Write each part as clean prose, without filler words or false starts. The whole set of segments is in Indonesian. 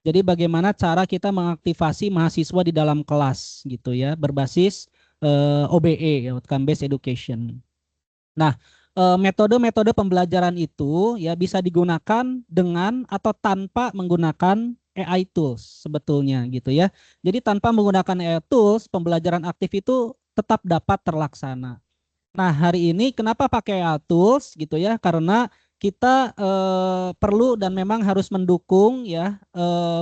Jadi bagaimana cara kita mengaktifasi mahasiswa di dalam kelas gitu ya, berbasis OBE, Outcome Based Education. Nah, metode-metode pembelajaran itu ya bisa digunakan dengan atau tanpa menggunakan AI tools sebetulnya gitu ya. Jadi tanpa menggunakan AI tools, pembelajaran aktif itu tetap dapat terlaksana. Nah, hari ini kenapa pakai AI tools gitu ya? Karena kita perlu dan memang harus mendukung ya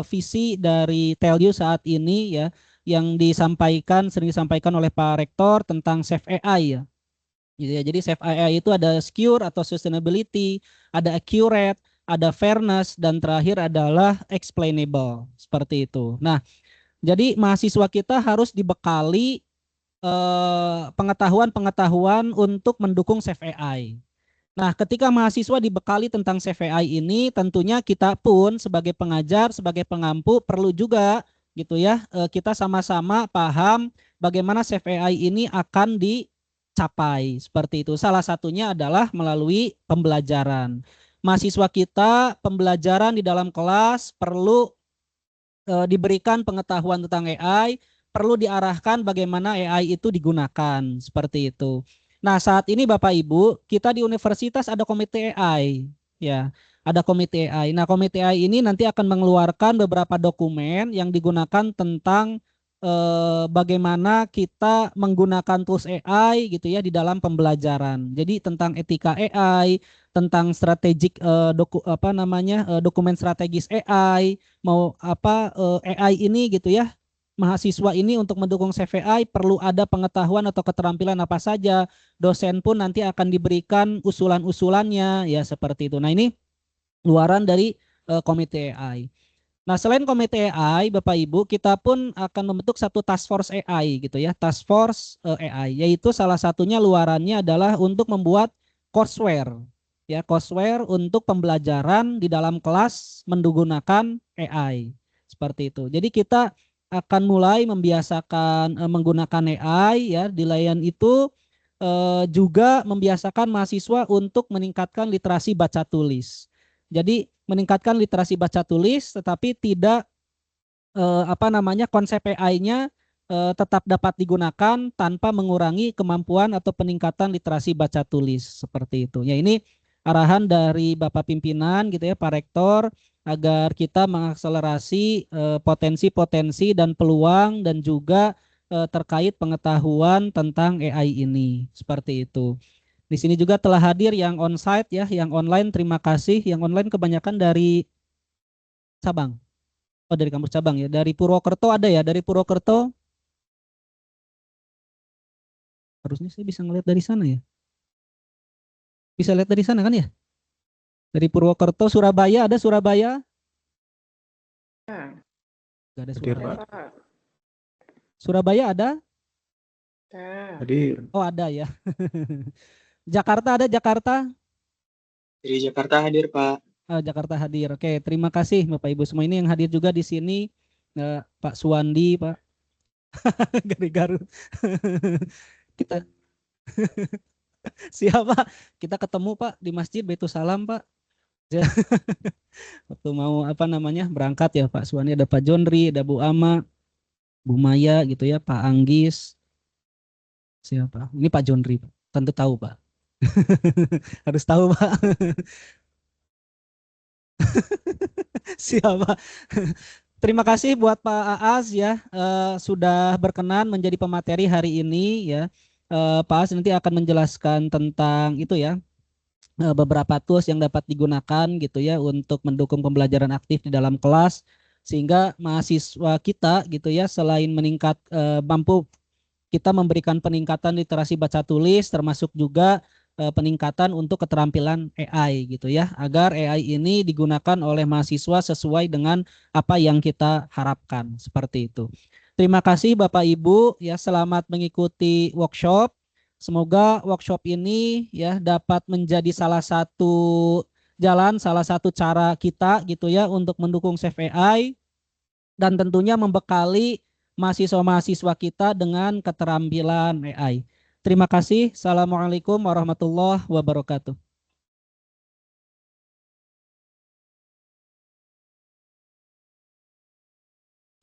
visi dari Telyu saat ini ya yang sering disampaikan oleh Pak Rektor tentang Safe AI ya. Gitu ya. Jadi Safe AI itu ada secure atau sustainability, ada accurate, ada fairness, dan terakhir adalah explainable. Seperti itu. Nah, jadi mahasiswa kita harus dibekali pengetahuan-pengetahuan untuk mendukung Safe AI. Nah, ketika mahasiswa dibekali tentang Safe AI ini, tentunya kita pun sebagai pengajar, sebagai pengampu perlu juga gitu ya, kita sama-sama paham bagaimana Safe AI ini akan dicapai. Seperti itu. Salah satunya adalah melalui pembelajaran. Mahasiswa kita pembelajaran di dalam kelas perlu diberikan pengetahuan tentang AI, perlu diarahkan bagaimana AI itu digunakan, seperti itu. Nah, saat ini Bapak Ibu, kita di universitas ada komite AI, ya, ada komite AI. Nah, komite AI ini nanti akan mengeluarkan beberapa dokumen yang digunakan tentang bagaimana kita menggunakan tools AI gitu ya di dalam pembelajaran. Jadi tentang etika AI, tentang strategik dokumen strategis AI, mau apa AI ini gitu ya, mahasiswa ini untuk mendukung CVI perlu ada pengetahuan atau keterampilan apa saja. Dosen pun nanti akan diberikan usulan-usulannya ya seperti itu. Nah, ini luaran dari komite AI. Nah, selain komite AI, Bapak Ibu, kita pun akan membentuk satu task force AI gitu ya, task force AI, yaitu salah satunya luarannya adalah untuk membuat courseware, ya, courseware untuk pembelajaran di dalam kelas menggunakan AI, seperti itu. Jadi kita akan mulai membiasakan menggunakan AI ya, di layan itu juga membiasakan mahasiswa untuk meningkatkan literasi baca tulis. Jadi meningkatkan literasi baca tulis, tetapi tidak konsep AI-nya tetap dapat digunakan tanpa mengurangi kemampuan atau peningkatan literasi baca tulis seperti itu. Ya, ini arahan dari Bapak Pimpinan gitu ya, Pak Rektor, agar kita mengakselerasi potensi-potensi dan peluang dan juga terkait pengetahuan tentang AI ini seperti itu. Di sini juga telah hadir yang onsite ya, yang online terima kasih. Yang online kebanyakan dari cabang. Oh, dari kampus cabang ya. Dari Purwokerto ada ya. Dari Purwokerto harusnya saya bisa ngeliat dari sana ya. Bisa lihat dari sana kan ya? Dari Purwokerto, Surabaya ada Surabaya? Ya, Gak ada Hadir, Surabaya. Pak. Surabaya ada? ya. Hadir. Oh, ada ya. Jakarta ada Jakarta? Dari Jakarta hadir, Pak. Jakarta hadir. Oke, terima kasih Bapak Ibu semua ini yang hadir juga di sini. Pak Suwandi, Pak dari Garut. Kita siapa? Kita ketemu Pak di Masjid Baitul Salam, Pak. Waktu mau berangkat ya Pak Suwandi, ada Pak Jonri, ada Bu Ama, Bu Maya gitu ya, Pak Anggis. Siapa? Ini Pak Jonri, Pak. Tentu tahu Pak. Harus tahu Pak. Siapa? Terima kasih buat Pak Aas ya sudah berkenan menjadi pemateri hari ini ya. Pak Aas nanti akan menjelaskan tentang itu ya, beberapa tools yang dapat digunakan gitu ya untuk mendukung pembelajaran aktif di dalam kelas sehingga mahasiswa kita gitu ya selain mampu kita memberikan peningkatan literasi baca tulis termasuk juga peningkatan untuk keterampilan AI gitu ya agar AI ini digunakan oleh mahasiswa sesuai dengan apa yang kita harapkan seperti itu. Terima kasih Bapak Ibu ya, selamat mengikuti workshop. Semoga workshop ini ya dapat menjadi salah satu jalan, salah satu cara kita gitu ya untuk mendukung Safe AI dan tentunya membekali mahasiswa-mahasiswa kita dengan keterampilan AI. Terima kasih. Assalamualaikum warahmatullahi wabarakatuh.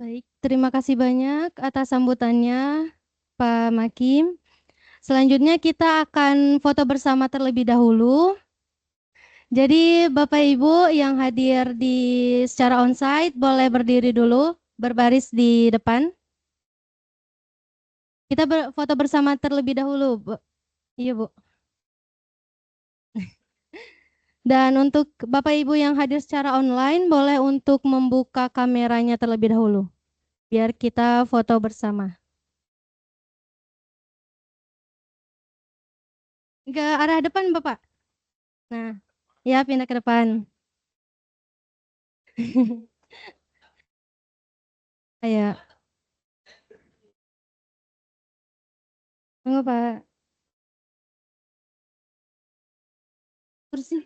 Baik, terima kasih banyak atas sambutannya, Pak Makim. Selanjutnya kita akan foto bersama terlebih dahulu. Jadi Bapak Ibu yang hadir secara onsite boleh berdiri dulu, berbaris di depan. Kita foto bersama terlebih dahulu, Bu. Iya, Bu. Dan untuk Bapak Ibu yang hadir secara online boleh untuk membuka kameranya terlebih dahulu. Biar kita foto bersama. Ke arah depan, Bapak. Nah, ya pindah ke depan. Ayo. Tunggu, Pak. Kursi.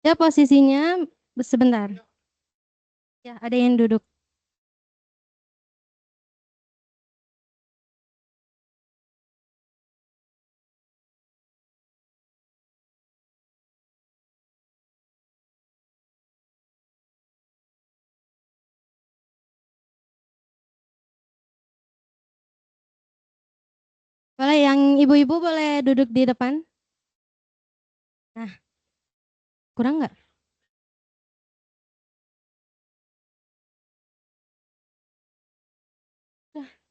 Ya, posisinya sebentar. Ya, ada yang duduk. Boleh yang ibu-ibu boleh duduk di depan. Nah, kurang nggak?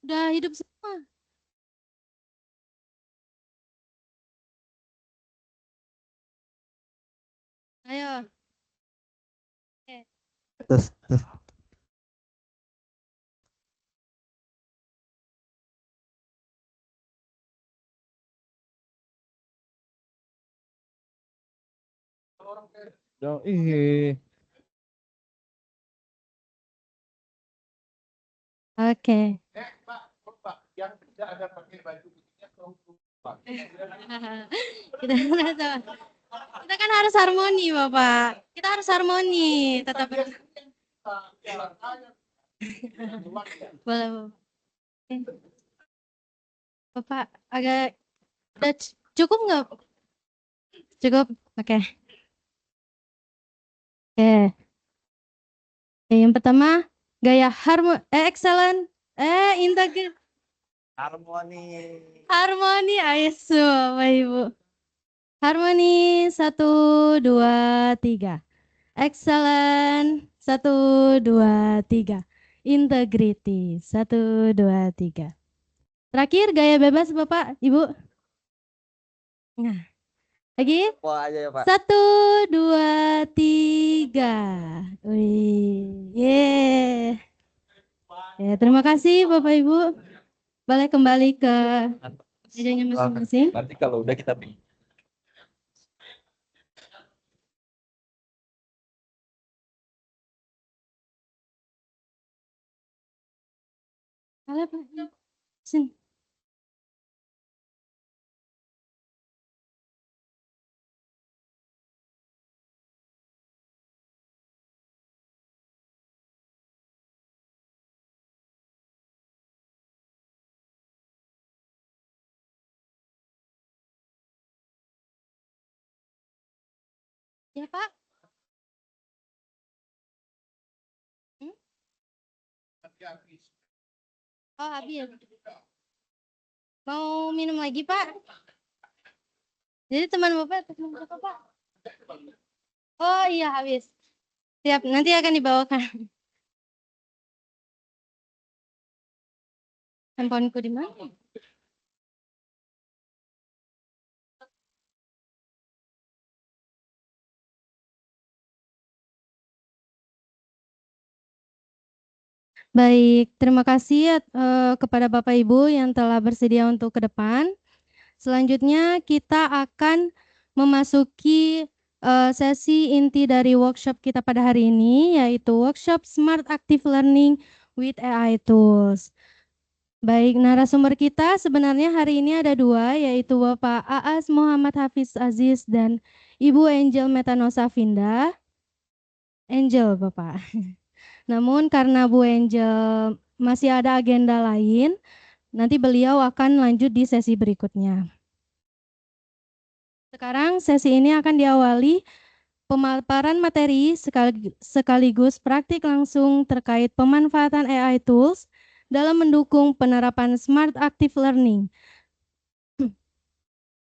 Udah hidup semua. Ayo. Oke. Terus. Oke. Kita kita kan harus harmoni, Bapak. Kita harus harmoni, tetap boleh, Bapak. Bapak agak udah cukup nggak? Cukup. Oke. Oke. Yang pertama gaya excellent, integrate. Harmoni, ayo Bapak Ibu. Harmoni, 1, 2, 3. Excellent, 1, 2, 3. Integrity, 1, 2, 3. Terakhir gaya bebas Bapak, Ibu. Nah, lagi. Wah aja ya Pak. 1, 2, 3. Wih, yeah. Ya, terima kasih Bapak Ibu. Boleh kembali ke mejanya masing-masing. Nanti kalau udah kita bikin. Boleh Pak. Sini. Ya Pak. Oh habis. Mau minum lagi Pak? Jadi teman Bapak Pak? Oh iya habis. Siap, nanti akan dibawakan. Handphoneku di mana? Baik, terima kasih kepada Bapak Ibu yang telah bersedia untuk ke depan. Selanjutnya kita akan memasuki sesi inti dari workshop kita pada hari ini, yaitu workshop Smart Active Learning with AI Tools. Baik, narasumber kita sebenarnya hari ini ada dua, yaitu Bapak Aas Muhammad Hafiz Aziz dan Ibu Angel Metanosa Finda. Angel, Bapak. Namun karena Bu Angel masih ada agenda lain, nanti beliau akan lanjut di sesi berikutnya. Sekarang sesi ini akan diawali pemaparan materi sekaligus praktik langsung terkait pemanfaatan AI tools dalam mendukung penerapan Smart Active Learning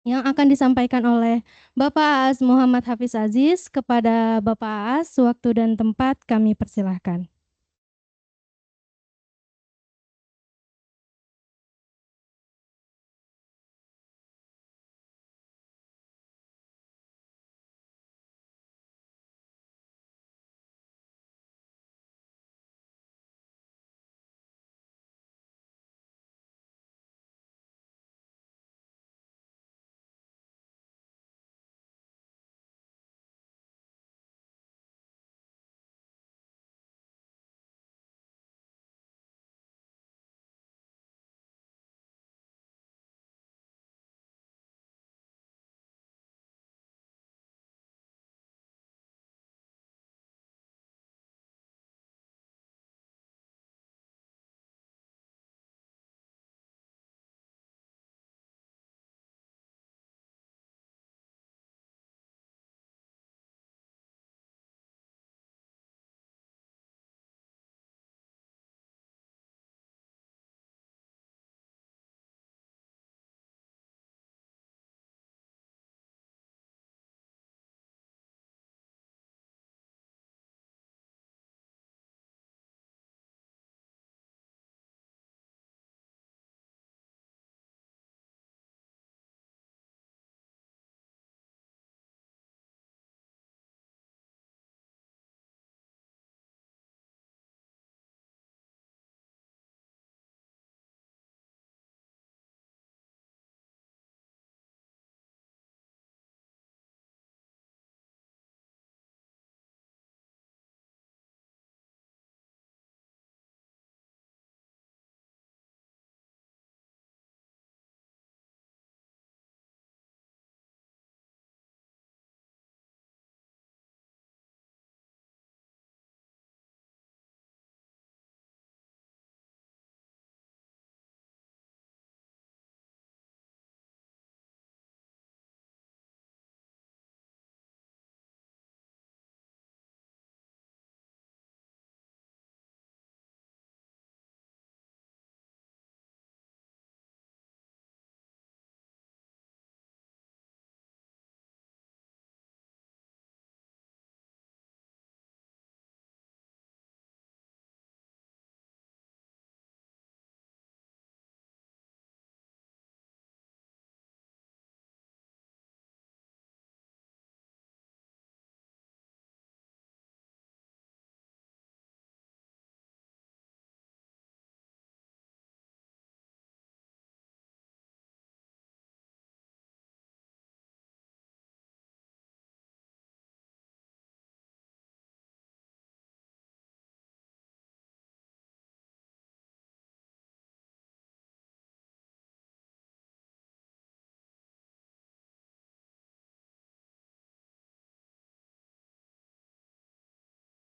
yang akan disampaikan oleh Bapak Aas Muhammad Hafiz Aziz. Kepada Bapak Aas, waktu dan tempat kami persilahkan.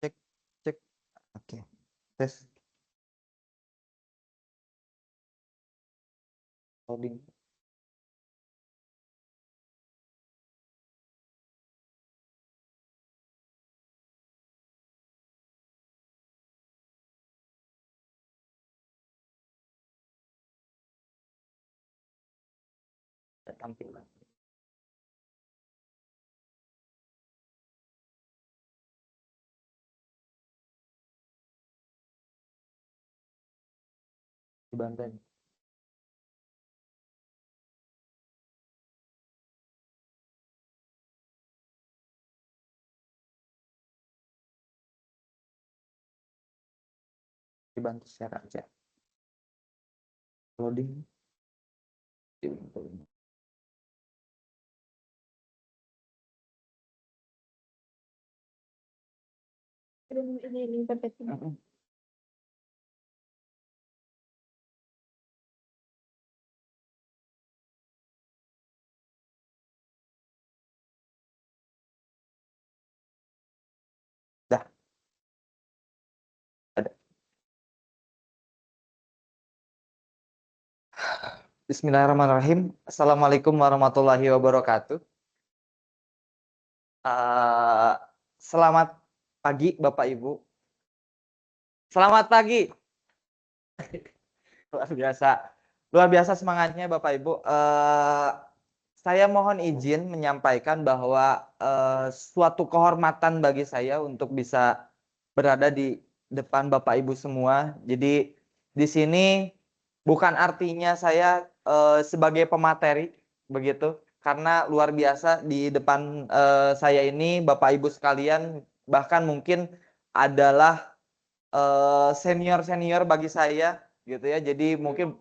Cek, cek. Oke. Tes. Loading. Tampilan. Di Banten. Dibantu share aja. Loading. Dah. Ada. Bismillahirrahmanirrahim. Assalamualaikum warahmatullahi wabarakatuh. Selamat pagi Bapak Ibu. Selamat pagi. Luar biasa semangatnya Bapak Ibu. Saya mohon izin menyampaikan bahwa suatu kehormatan bagi saya untuk bisa berada di depan Bapak Ibu semua. Jadi di sini bukan artinya saya sebagai pemateri begitu, karena luar biasa di depan saya ini Bapak Ibu sekalian bahkan mungkin adalah senior-senior bagi saya gitu ya. Jadi mungkin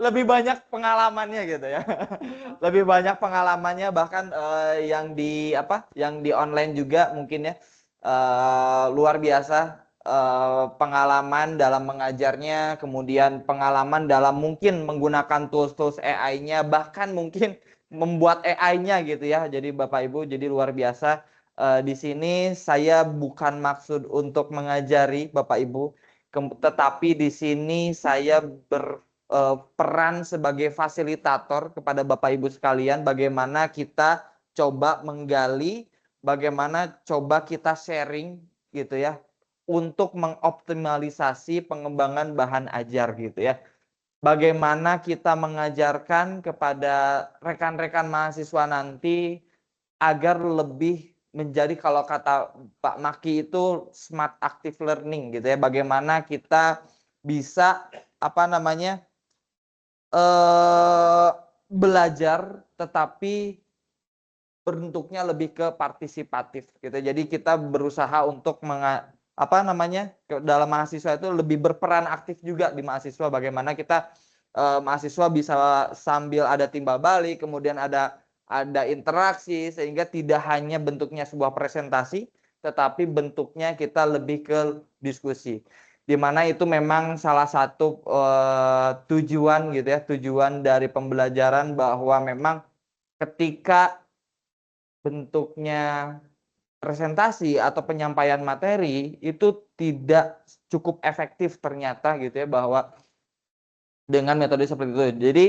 lebih banyak pengalamannya gitu ya. Lebih banyak pengalamannya bahkan yang di online juga mungkin ya. Luar biasa pengalaman dalam mengajarnya, kemudian pengalaman dalam mungkin menggunakan tools-tools AI-nya, bahkan mungkin membuat AI-nya gitu ya. Jadi Bapak Ibu, jadi luar biasa. Di sini saya bukan maksud untuk mengajari Bapak Ibu, tetapi di sini saya berperan sebagai fasilitator kepada Bapak Ibu sekalian, bagaimana kita coba menggali, bagaimana coba kita sharing gitu ya, untuk mengoptimalisasi pengembangan bahan ajar gitu ya. Bagaimana kita mengajarkan kepada rekan-rekan mahasiswa nanti agar lebih menjadi, kalau kata Pak Maki itu smart active learning gitu ya. Bagaimana kita bisa belajar tetapi bentuknya lebih ke partisipatif gitu. Jadi kita berusaha untuk dalam mahasiswa itu lebih berperan aktif juga di mahasiswa. Bagaimana kita mahasiswa bisa sambil ada timbal balik, kemudian ada interaksi, sehingga tidak hanya bentuknya sebuah presentasi, tetapi bentuknya kita lebih ke diskusi. Di mana itu memang salah satu tujuan gitu ya, tujuan dari pembelajaran, bahwa memang ketika bentuknya presentasi atau penyampaian materi itu tidak cukup efektif ternyata gitu ya, bahwa dengan metode seperti itu. Jadi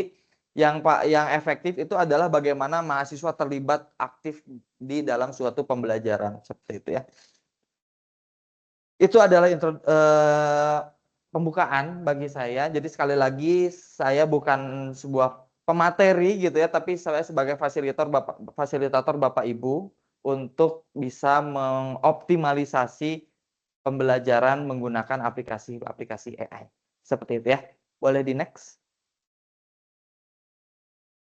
yang efektif itu adalah bagaimana mahasiswa terlibat aktif di dalam suatu pembelajaran seperti itu ya. Itu adalah pembukaan bagi saya. Jadi sekali lagi saya bukan sebuah pemateri gitu ya, tapi saya sebagai fasilitator Bapak Ibu untuk bisa mengoptimalisasi pembelajaran menggunakan aplikasi AI. Seperti itu ya. Boleh di next.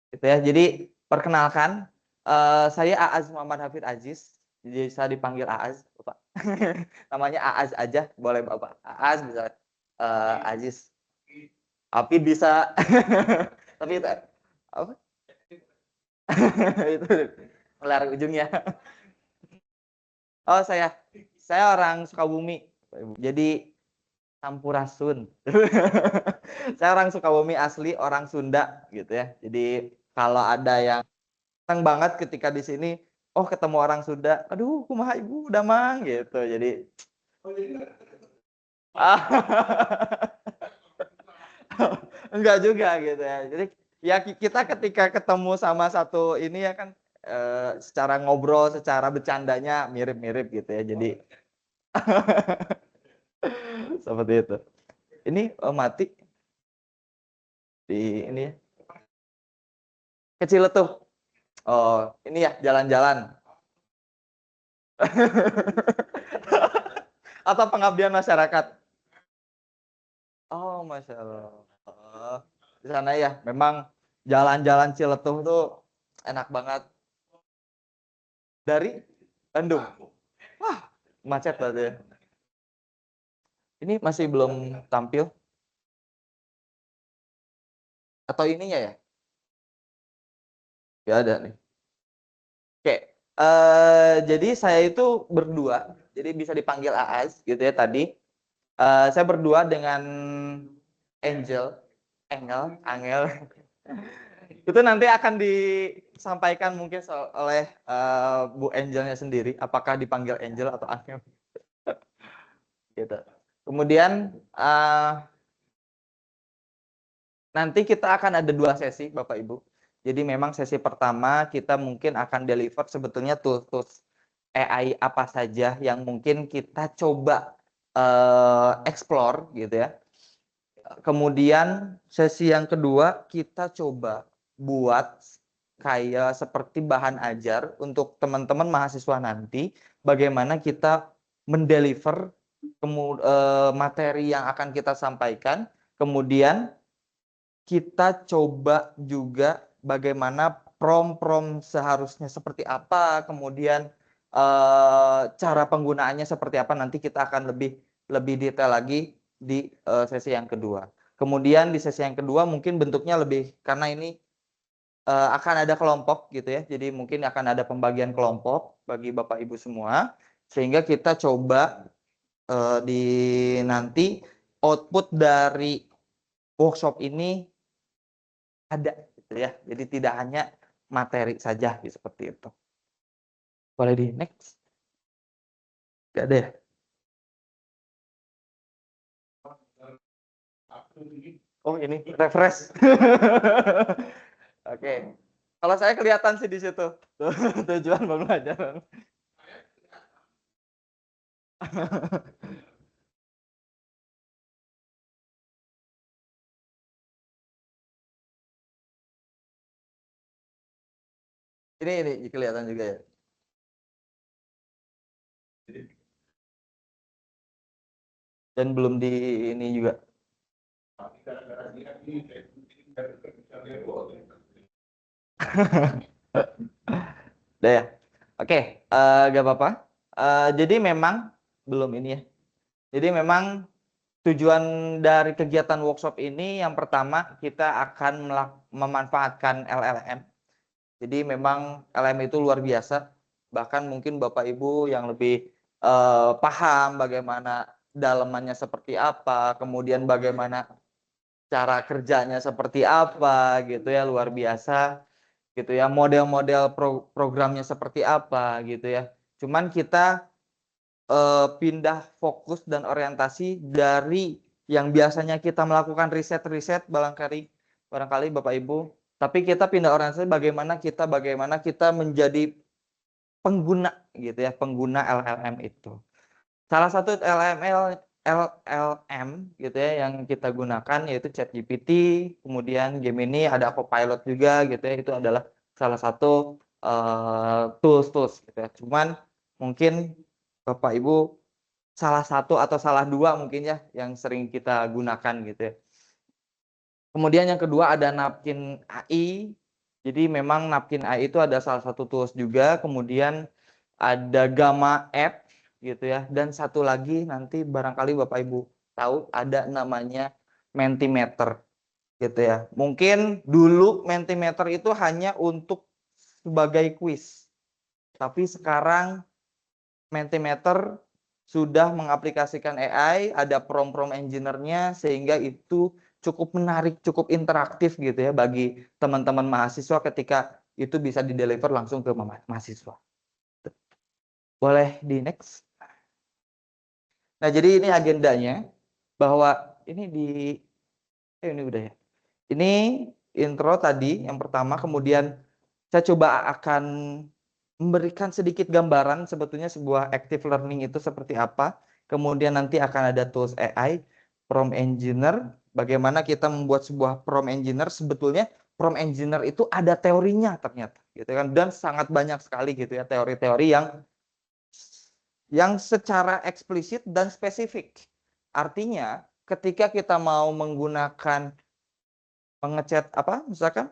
Gitu ya. Jadi perkenalkan, saya Aaz Muhammad Hafid Aziz. Jadi saya dipanggil Aaz, Bapak. Namanya Aaz aja, boleh Bapak. Aaz bisa Aziz. Hafid bisa. Tapi itu apa? Itu melar ujungnya. Oh, saya orang Sukabumi. Jadi Sampurasun. Saya orang Sukabumi asli, orang Sunda gitu ya. Jadi kalau ada yang senang banget ketika di sini, oh ketemu orang Sunda, aduh kumaha ibu udah mang gitu. Jadi enggak juga gitu ya. Jadi ya kita ketika ketemu sama satu ini ya kan, secara ngobrol, secara bercandanya mirip-mirip gitu ya. Jadi seperti itu. Ini mati di ini ya. Kecil tuh. Oh, ini ya jalan-jalan. Atau pengabdian masyarakat. Oh, Masya Allah. Di sana ya, memang jalan-jalan Ciletuh tuh enak banget. Dari Bandung. Wah, macet berarti ya. Ini masih belum tampil. Atau ininya ya? Ya ada nih. Oke. Jadi saya itu berdua. Jadi bisa dipanggil Aaz gitu ya tadi. Saya berdua dengan Angel. Itu nanti akan disampaikan mungkin oleh Bu Angelnya sendiri, apakah dipanggil Angel atau Angel. Gitu. Kemudian nanti kita akan ada 2 sesi Bapak Ibu. Jadi memang sesi pertama kita mungkin akan deliver sebetulnya tools-tools AI apa saja yang mungkin kita coba explore gitu ya. Kemudian sesi yang kedua kita coba buat kayak seperti bahan ajar untuk teman-teman mahasiswa nanti bagaimana kita mendeliver materi yang akan kita sampaikan. Kemudian kita coba juga bagaimana prom seharusnya seperti apa, kemudian cara penggunaannya seperti apa, nanti kita akan lebih detail lagi di sesi yang kedua. Kemudian di sesi yang kedua mungkin bentuknya lebih, karena ini akan ada kelompok gitu ya, jadi mungkin akan ada pembagian kelompok bagi Bapak Ibu semua, sehingga kita coba di nanti output dari workshop ini ada gitu ya, jadi tidak hanya materi saja gitu, seperti itu. Boleh di next? Gak ada ya? Oh ini refresh. Oke. Kalau saya kelihatan sih di situ tujuan pembelajaran. Ini kelihatan juga ya. Dan belum di ini juga. Udah ya. Oke, gak apa-apa. Jadi memang belum ini ya. Jadi memang tujuan dari kegiatan workshop ini yang pertama kita akan memanfaatkan LLM. Jadi memang LLM itu luar biasa. Bahkan mungkin Bapak Ibu yang lebih paham bagaimana dalamannya seperti apa, kemudian bagaimana cara kerjanya seperti apa gitu ya, luar biasa gitu ya, model-model programnya seperti apa gitu ya. Cuman kita pindah fokus dan orientasi dari yang biasanya kita melakukan riset-riset barangkali Bapak Ibu, tapi kita pindah orientasi bagaimana kita menjadi pengguna gitu ya, pengguna LLM itu. Salah satu LLM gitu ya yang kita gunakan yaitu ChatGPT, kemudian Gemini, ada Copilot juga gitu ya, itu adalah salah satu tools gitu ya. Cuman mungkin Bapak Ibu salah satu atau salah dua mungkin ya yang sering kita gunakan gitu ya. Kemudian yang kedua ada Napkin AI. Jadi memang Napkin AI itu ada salah satu tools juga. Kemudian ada Gamma App gitu ya. Dan satu lagi nanti barangkali Bapak Ibu tahu ada namanya Mentimeter gitu ya. Mungkin dulu Mentimeter itu hanya untuk sebagai kuis. Tapi sekarang Mentimeter sudah mengaplikasikan AI, ada prompt engineer-nya sehingga itu cukup menarik, cukup interaktif gitu ya bagi teman-teman mahasiswa ketika itu bisa dideliver langsung ke mahasiswa. Boleh di next. Nah, jadi ini agendanya bahwa ini udah ya. Ini intro tadi yang pertama, kemudian saya coba akan memberikan sedikit gambaran sebetulnya sebuah active learning itu seperti apa. Kemudian nanti akan ada tools AI, prompt engineer, bagaimana kita membuat sebuah prompt engineer. Sebetulnya prompt engineer itu ada teorinya ternyata gitu kan, dan sangat banyak sekali gitu ya teori-teori yang secara eksplisit dan spesifik. Artinya ketika kita mau menggunakan mengecat misalkan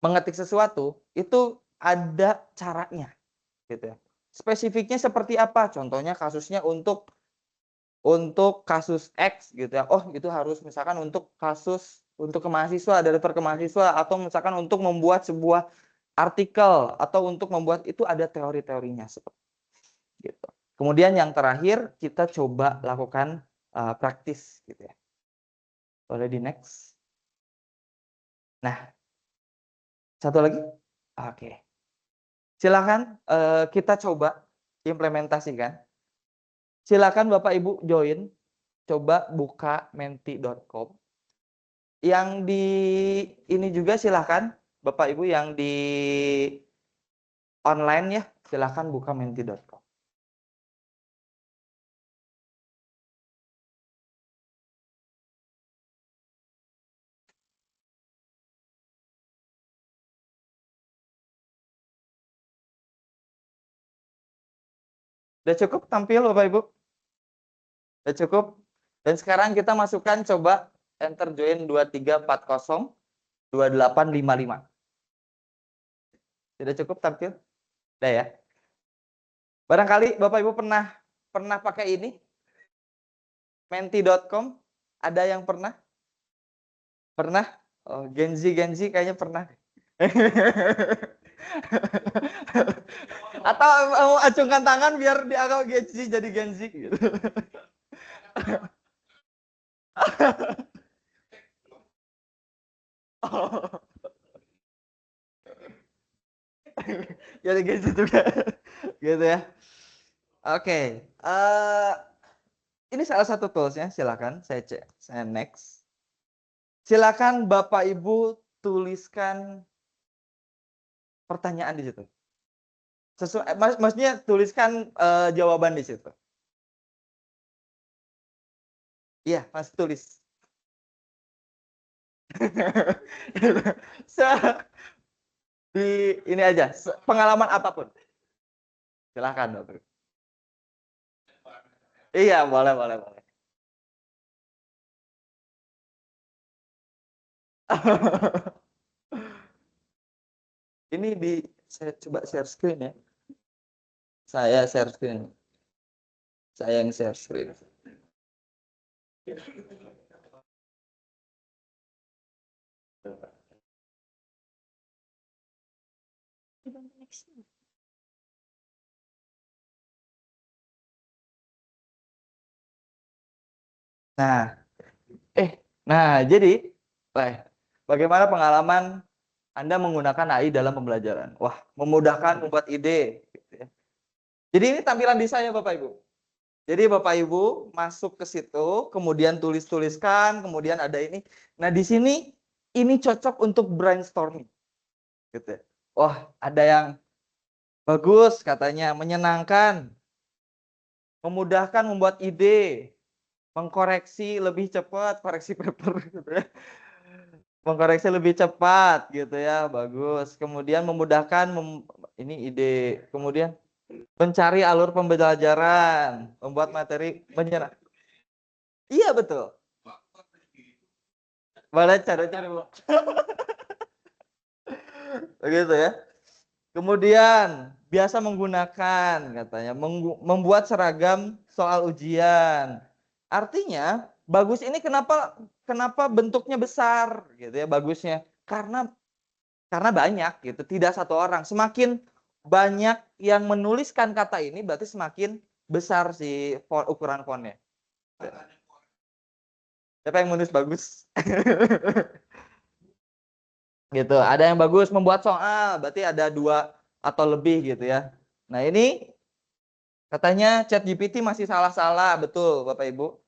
mengetik sesuatu itu ada caranya gitu ya. Spesifiknya seperti apa? Contohnya kasusnya untuk kasus X gitu ya. Oh, itu harus misalkan untuk kasus untuk ke mahasiswa, deliver ke mahasiswa, atau misalkan untuk membuat sebuah artikel atau untuk membuat itu ada teori-teorinya seperti gitu. Kemudian yang terakhir kita coba lakukan praktis gitu ya. Boleh di next. Nah, satu lagi. Oke. Silakan kita coba implementasikan. Silakan Bapak Ibu join, coba buka menti.com. Yang di ini juga silahkan, Bapak Ibu yang di online ya, silahkan buka menti.com. Udah cukup tampil Bapak Ibu? Udah cukup? Dan sekarang kita masukkan coba enter join 2340 2855. Sudah cukup tampil? Udah ya. Barangkali Bapak Ibu pernah pakai ini? Menti.com? Ada yang pernah? Pernah? Oh, Gen Z kayaknya pernah. Atau mau acungkan tangan biar dianggap Gen Z jadi Gen Z gitu. Oh. Jadi Gen Z juga. Gitu ya. Oke. Ini salah satu toolsnya, silakan saya cek. Saya next. Silakan Bapak Ibu tuliskan pertanyaan di situ. Maksudnya tuliskan jawaban di situ. Iya, Mas tulis. Di ini aja, pengalaman apapun. Silakan, Bapak. Iya, boleh. Ini saya coba share screen ya. Saya share screen. Saya yang share screen. Jadi, bagaimana pengalaman Anda menggunakan AI dalam pembelajaran? Wah, memudahkan, membuat ide. Gitu ya. Jadi ini tampilan di saya, Bapak Ibu. Jadi Bapak Ibu masuk ke situ, kemudian tulis-tuliskan, kemudian ada ini. Nah di sini ini cocok untuk brainstorming. Gitu. Wah, ada yang bagus katanya, menyenangkan, memudahkan membuat ide, mengkoreksi lebih cepat, koreksi paper gitu ya. Mengkoreksi lebih cepat gitu ya, bagus. Kemudian memudahkan ini ide. Kemudian mencari alur pembelajaran, membuat materi menyerah. Iya betul. Boleh cari-cari. Begitu ya. Kemudian biasa menggunakan katanya membuat seragam soal ujian. Artinya bagus ini kenapa bentuknya besar gitu ya bagusnya. Karena banyak gitu, tidak satu orang. Semakin banyak yang menuliskan kata ini berarti semakin besar si ukuran fontnya. Siapa yang menulis bagus? Gitu. Ada yang bagus membuat soal, berarti ada 2 atau lebih gitu ya. Nah, ini katanya ChatGPT masih salah-salah, betul Bapak Ibu.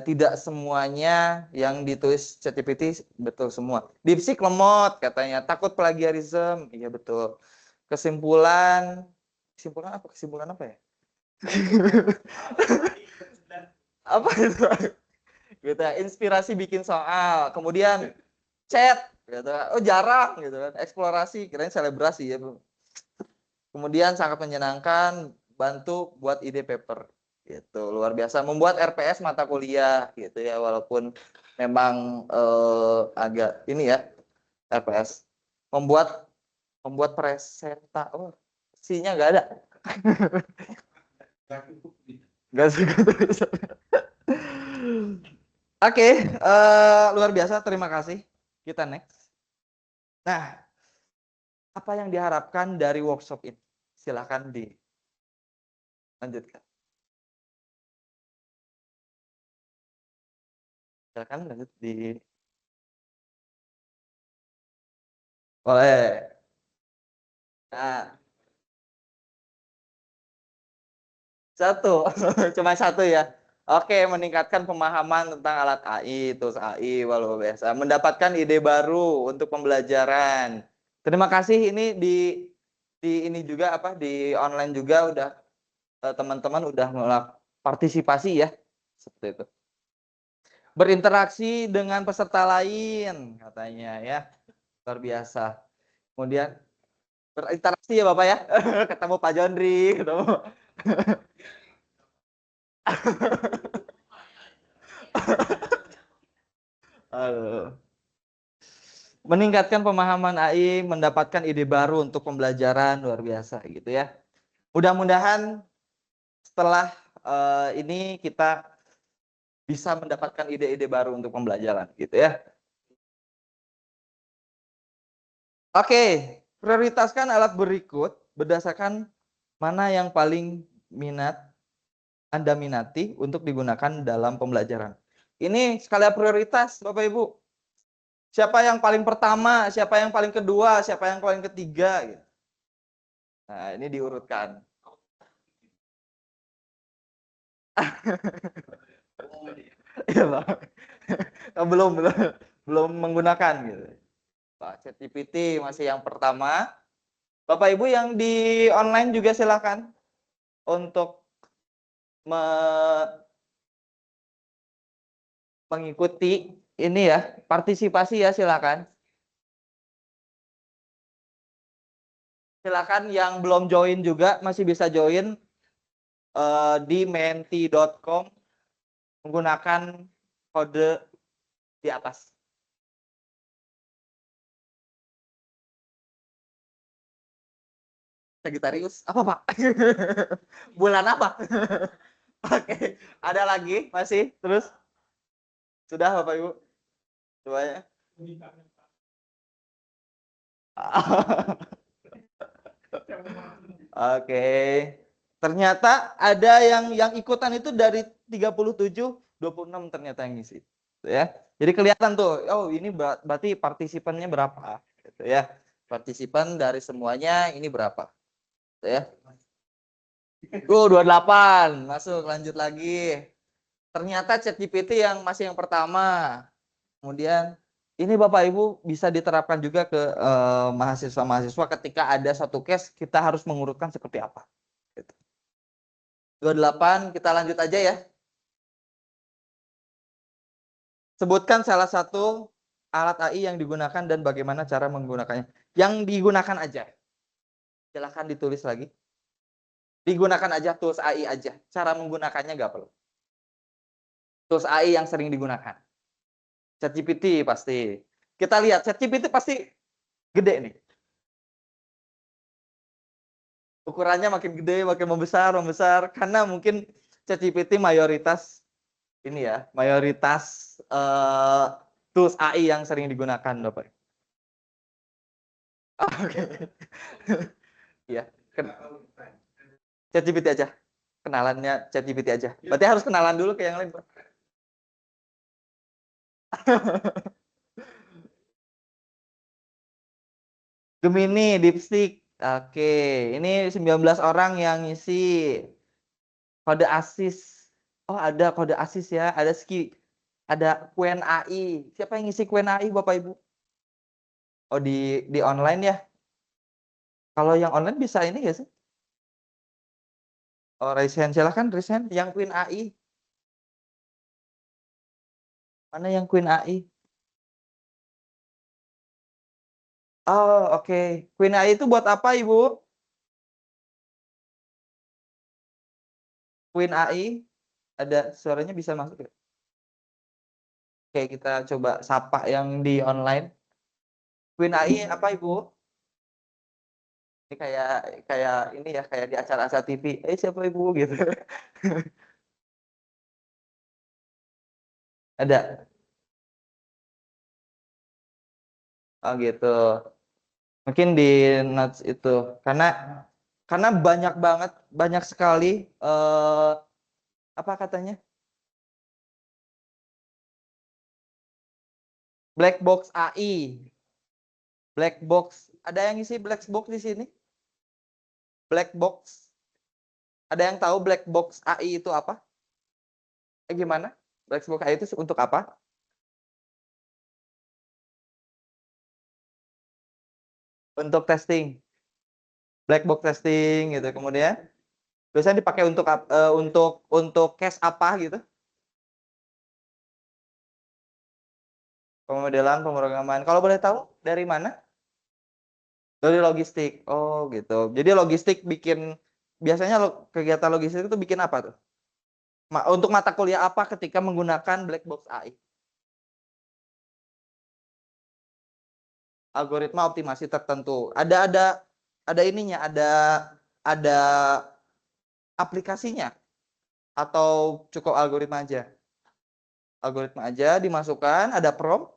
Tidak semuanya yang ditulis ChatGPT betul semua. DeepSeek lemot katanya, takut plagiarisme. Iya betul. Kesimpulan apa ya? Apa itu? Gitu ya, inspirasi bikin soal. Kemudian chat gitu. Oh, jarang gitu kan. Eksplorasi, kirain selebrasi ya. Kemudian sangat menyenangkan, bantu buat ide paper. Gitu, luar biasa. Membuat RPS mata kuliah gitu ya, walaupun memang agak ini ya, RPS. Membuat presenta. Oh, C-nya nggak ada. Nggak suka. Oke, luar biasa. Terima kasih. Kita next. Nah, apa yang diharapkan dari workshop ini? Silakan dilanjutkan. Silakan lanjut boleh. Nah, satu, cuma satu ya. Oke, meningkatkan pemahaman tentang alat AI, tools AI, luar biasa. Mendapatkan ide baru untuk pembelajaran. Terima kasih ini di ini juga apa di online juga udah teman-teman udah partisipasi ya seperti itu. Berinteraksi dengan peserta lain katanya ya. Luar biasa. Kemudian berinteraksi ya Bapak ya. Ketemu Pak Jondri, ketemu. Aduh. Meningkatkan pemahaman AI, mendapatkan ide baru untuk pembelajaran, luar biasa gitu ya. Mudah-mudahan setelah ini kita bisa mendapatkan ide-ide baru untuk pembelajaran gitu ya. Oke, prioritaskan alat berikut berdasarkan mana yang paling Anda minati untuk digunakan dalam pembelajaran. Ini skala prioritas Bapak Ibu. Siapa yang paling pertama, siapa yang paling kedua, siapa yang paling ketiga gitu. Nah, ini diurutkan. Iya, Pak. Belum menggunakan gitu. Pak ChatGPT masih yang pertama. Bapak Ibu yang di online juga silakan untuk mengikuti ini ya, partisipasi ya silakan. Silakan yang belum join juga masih bisa join di menti.com menggunakan kode di atas. Sagittarius apa Pak? Bulan apa? Oke, ada lagi masih terus? Sudah Bapak Ibu? Coba ya. Oke. Ternyata ada yang ikutan itu dari 37, 26 ternyata yang ngisi. Gitu ya. Jadi kelihatan tuh, oh ini berarti partisipannya berapa gitu ya. Partisipan dari semuanya ini berapa? Gitu ya. 28. Masuk lanjut lagi. Ternyata ChatGPT yang masih yang pertama. Kemudian ini Bapak Ibu bisa diterapkan juga ke mahasiswa-mahasiswa ketika ada satu case kita harus mengurutkan seperti apa. 28 kita lanjut aja ya. Sebutkan salah satu alat AI yang digunakan dan bagaimana cara menggunakannya. Yang digunakan aja. Silahkan ditulis lagi. Digunakan aja tools AI aja. Cara menggunakannya nggak perlu. Tools AI yang sering digunakan. ChatGPT pasti. Kita lihat ChatGPT pasti gede nih. Ukurannya makin gede, makin membesar karena mungkin ChatGPT mayoritas ini ya, mayoritas tools AI yang sering digunakan, Bapak. Oke. Iya, ChatGPT aja. Kenalannya ChatGPT aja. Berarti harus kenalan dulu ke yang lain, Pak. Gemini, DeepSeek. Oke, ini 19 orang yang ngisi kode ASIS. Oh, ada kode ASIS ya, ada ada Quen AI. Siapa yang ngisi Quen AI, Bapak Ibu? Oh, di online ya. Kalau yang online bisa ini nggak sih? Oh, Resen, silahkan Resen. Yang Quen AI. Mana yang Quen AI? Oh, oke. Quen AI itu buat apa, Ibu? Quen AI. Ada suaranya bisa masuk ya? Oke, kita coba sapa yang di online. Quen AI apa, Ibu? Ini kayak ini ya, kayak di acara-acara TV. Siapa Ibu gitu. Ada. Oh gitu. Mungkin di notes itu karena banyak sekali apa katanya? Black box AI. Black box. Ada yang isi black box di sini? Black box. Ada yang tahu black box AI itu apa? Gimana? Black box AI itu untuk apa? Untuk testing. Black box testing gitu. Kemudian biasanya dipakai untuk case apa gitu? Pemodelan, pemrograman. Kalau boleh tahu dari mana? Dari logistik. Oh, gitu. Jadi logistik biasanya kegiatan logistik itu bikin apa tuh? Untuk mata kuliah apa ketika menggunakan black box AI? Algoritma optimasi tertentu. Ada ininya, ada aplikasinya atau cukup algoritma aja? Algoritma aja dimasukkan, ada prompt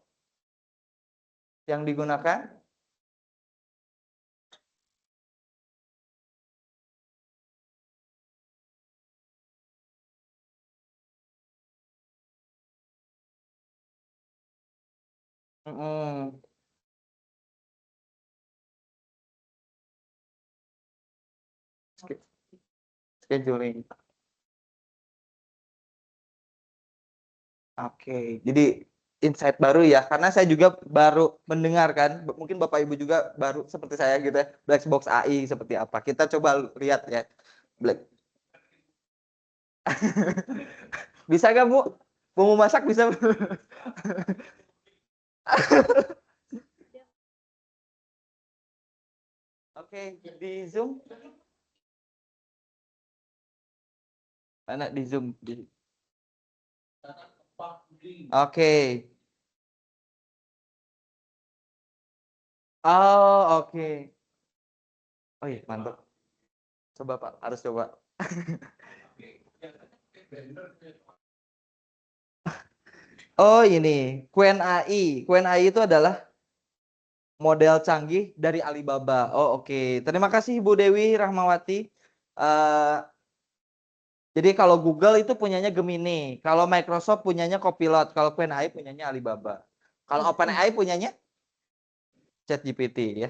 yang digunakan. Scheduling. Oke, jadi insight baru ya, karena saya juga baru mendengarkan, mungkin Bapak Ibu juga baru seperti saya gitu ya, black box AI seperti apa. Kita coba lihat ya. Black. Bisa nggak Bu? Mau masak bisa? Oke, di Zoom. Mana di Zoom? Oke. Oh, oke. Oh iya, mantap. Coba Pak, harus coba. Oh ini, Qwen AI itu adalah model canggih dari Alibaba. Oh oke. Terima kasih Bu Dewi Rahmawati. Jadi kalau Google itu punyanya Gemini, kalau Microsoft punyanya Copilot, kalau Qwen AI punyanya Alibaba. Kalau OpenAI punyanya ChatGPT ya.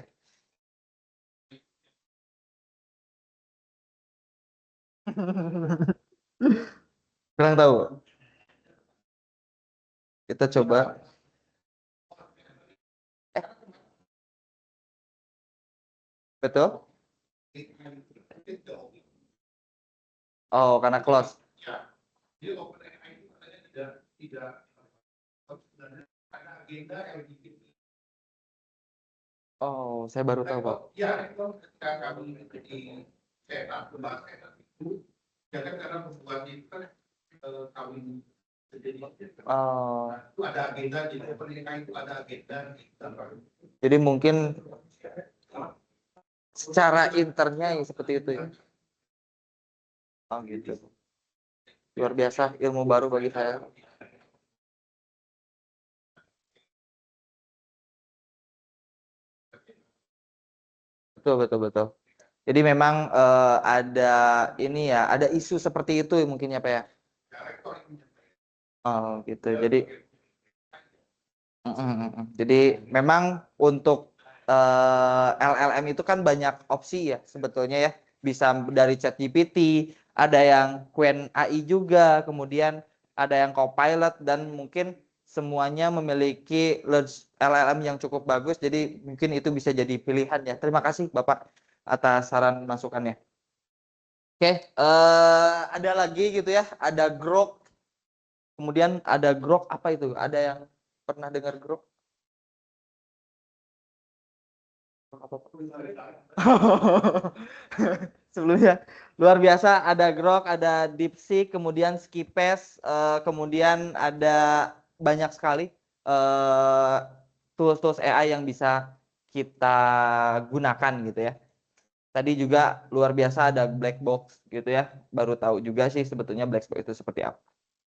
Kurang tahu. Kita coba. Betul? Oh, karena close. Oh, saya baru tahu, Pak. Ya, itu ketika kami di setup bahasa itu, karena membuat itu kan kami jadi itu ada agenda, jadi pernikahan itu ada agenda. Jadi mungkin secara internya seperti itu ya. Oh gitu. Luar biasa, ilmu baru bagi saya. Betul. Jadi memang ada ini ya, ada isu seperti itu mungkin ya Pak ya. Oh gitu. Jadi memang untuk LLM itu kan banyak opsi ya sebetulnya ya. Bisa dari ChatGPT, ada yang Qwen AI juga, kemudian ada yang Copilot dan mungkin semuanya memiliki LLM yang cukup bagus. Jadi mungkin itu bisa jadi pilihan ya. Terima kasih Bapak atas saran masukannya. Oke, ada lagi gitu ya, ada Grok. Kemudian ada Grok apa itu? Ada yang pernah dengar Grok? Sebelumnya luar biasa, ada Grok, ada DeepSeek, kemudian Skipes, kemudian ada banyak sekali tools-tools AI yang bisa kita gunakan gitu ya. Tadi juga luar biasa ada black box gitu ya. Baru tahu juga sih sebetulnya black box itu seperti apa.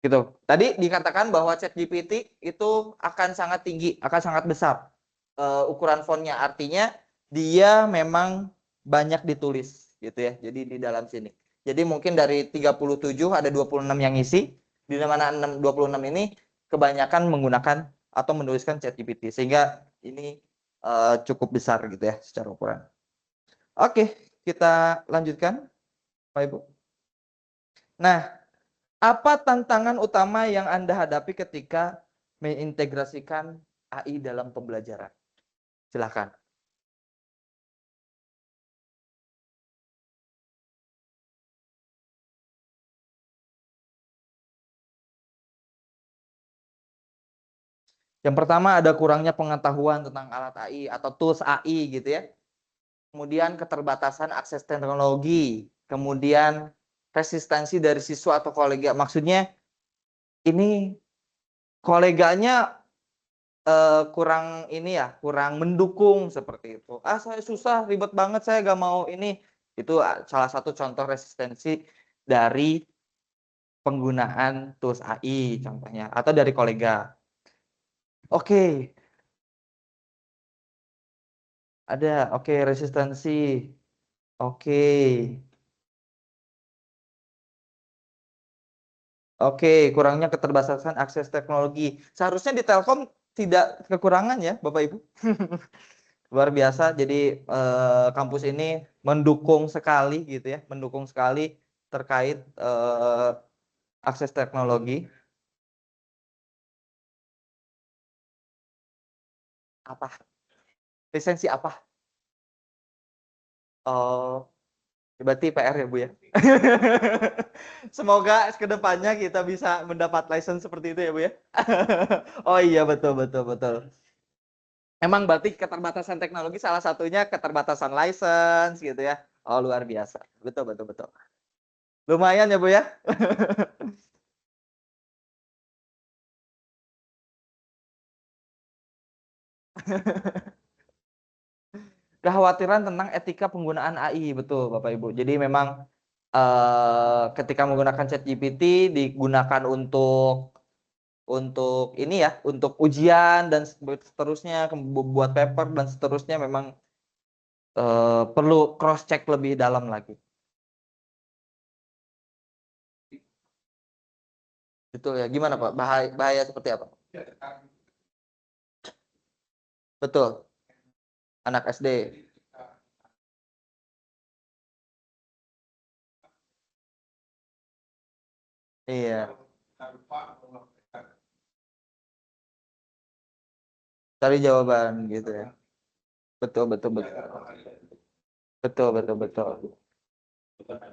Gitu. Tadi dikatakan bahwa ChatGPT itu akan sangat tinggi, akan sangat besar ukuran fontnya. Artinya dia memang banyak ditulis gitu ya. Jadi di dalam sini. Jadi mungkin dari 37 ada 26 yang isi. Di mana 26 ini kebanyakan menggunakan atau menuliskan ChatGPT. Sehingga ini cukup besar gitu ya secara ukuran. Oke, kita lanjutkan, Pak Ibu. Nah, Apa tantangan utama yang Anda hadapi ketika mengintegrasikan AI dalam pembelajaran? Silakan. Yang pertama ada kurangnya pengetahuan tentang alat AI atau tools AI gitu ya. Kemudian keterbatasan akses teknologi, kemudian resistensi dari siswa atau kolega. Maksudnya ini koleganya kurang ini ya, kurang mendukung seperti itu. Ah, saya susah, ribet banget, saya gak mau ini. Itu salah satu contoh resistensi dari penggunaan tools AI contohnya atau dari kolega. Oke, ada. Oke, resistensi. Oke. Oke, kurangnya keterbatasan akses teknologi. Seharusnya di Telkom tidak kekurangan ya, Bapak Ibu. Luar biasa. Jadi kampus ini mendukung sekali gitu ya, mendukung sekali terkait akses teknologi. Apa? Lisensi apa? Oh, berarti PR ya Bu ya. Semoga kedepannya kita bisa mendapat license seperti itu ya Bu ya. Oh iya betul betul betul. Emang berarti keterbatasan teknologi salah satunya keterbatasan license gitu ya. Oh luar biasa. Betul betul betul. Lumayan ya Bu ya. Kekhawatiran tentang etika penggunaan AI betul Bapak Ibu. Jadi memang ketika menggunakan ChatGPT digunakan untuk ini ya, untuk ujian dan seterusnya, buat paper dan seterusnya memang perlu cross check lebih dalam lagi. Betul ya. Gimana Pak? Bahaya seperti apa? Betul. Anak SD. Iya. Cari jawaban gitu ya. Betul betul betul. Betul betul betul.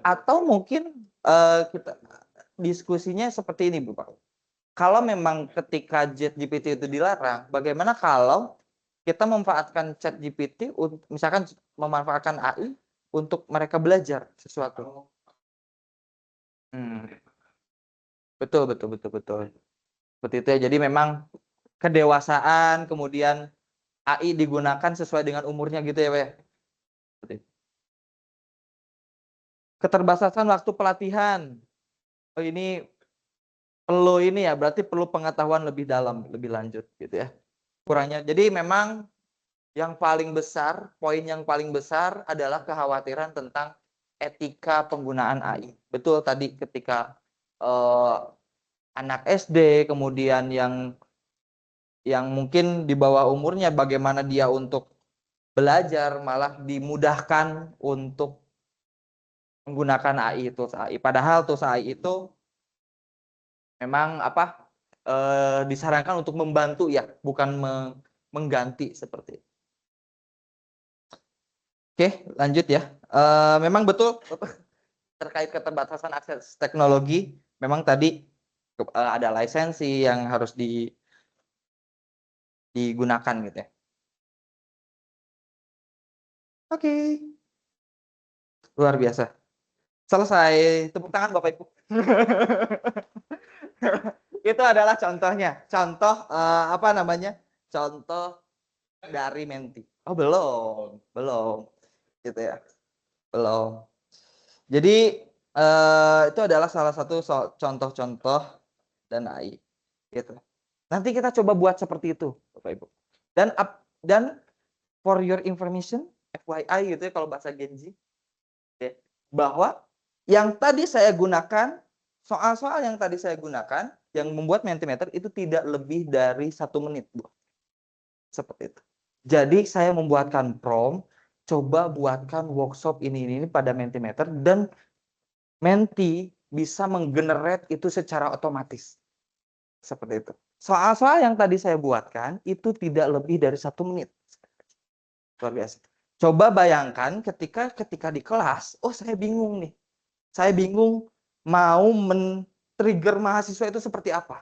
Atau mungkin kita diskusinya seperti ini Bu Pak. Kalau memang ketika ChatGPT itu dilarang, bagaimana kalau kita memanfaatkan ChatGPT misalkan memanfaatkan AI untuk mereka belajar sesuatu. Betul betul betul betul. Seperti itu ya. Jadi memang kedewasaan kemudian AI digunakan sesuai dengan umurnya gitu ya, Pak ya. Seperti itu. Keterbatasan waktu pelatihan. Oh ini perlu ini ya, berarti perlu pengetahuan lebih dalam, lebih lanjut gitu ya. Kurangnya. Jadi memang yang paling besar, poin yang paling besar adalah kekhawatiran tentang etika penggunaan AI. Betul tadi ketika anak SD, kemudian yang mungkin di bawah umurnya bagaimana dia untuk belajar, malah dimudahkan untuk menggunakan AI, tools AI. Padahal tools AI itu memang disarankan untuk membantu ya, bukan mengganti seperti itu. Oke, lanjut ya. Memang betul terkait keterbatasan akses teknologi, memang tadi ada lisensi yang harus digunakan gitu ya. Oke, luar biasa. Selesai. Tepuk tangan Bapak Ibu. Itu adalah contohnya. Contoh apa namanya? Contoh dari Menti. Oh, belum. Gitu ya. Belum. Jadi itu adalah salah satu contoh-contoh dan AI gitu. Nanti kita coba buat seperti itu, Bapak Ibu. Dan for your information, FYI gitu ya kalau bahasa Gen Z, ya, bahwa yang tadi saya gunakan, soal-soal yang tadi saya gunakan, yang membuat Mentimeter itu tidak lebih dari 1 menit, Bu. Seperti itu. Jadi saya membuatkan prompt, coba buatkan workshop ini pada Mentimeter dan Menti bisa menggenerate itu secara otomatis. Seperti itu. Soal-soal yang tadi saya buatkan itu tidak lebih dari 1 menit. Luar biasa. Coba bayangkan ketika di kelas, oh saya bingung nih. Saya bingung mau men-trigger mahasiswa itu seperti apa.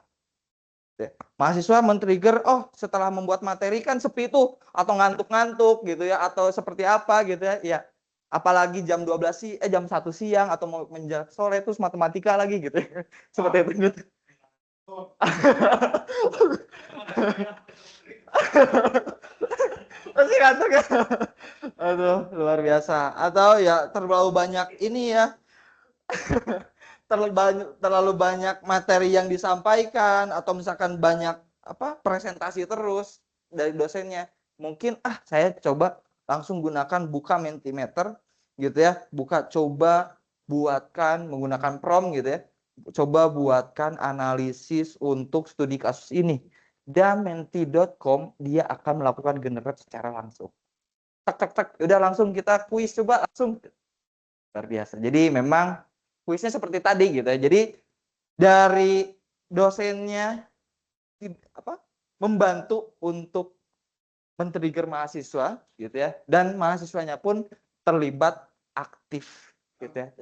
Mahasiswa men-trigger, oh setelah membuat materi kan sepi tuh, atau ngantuk-ngantuk gitu ya, atau seperti apa gitu ya. Ya, apalagi jam 12 jam 1 siang atau mau menjelang sore terus matematika lagi gitu ya. Seperti itu gitu. Masih ngantuk ya. Aduh, luar biasa. Atau ya terlalu banyak ini ya. terlalu banyak materi yang disampaikan atau misalkan banyak presentasi terus dari dosennya. Mungkin saya coba langsung gunakan buka Mentimeter gitu ya. Coba buatkan menggunakan prompt gitu ya. Coba buatkan analisis untuk studi kasus ini. Dan menti.com dia akan melakukan generate secara langsung. Tak, udah langsung kita kuis, coba langsung. Luar biasa. Jadi memang kuisnya seperti tadi gitu ya. Jadi dari dosennya membantu untuk men-trigger mahasiswa gitu ya. Dan mahasiswanya pun terlibat aktif gitu ya.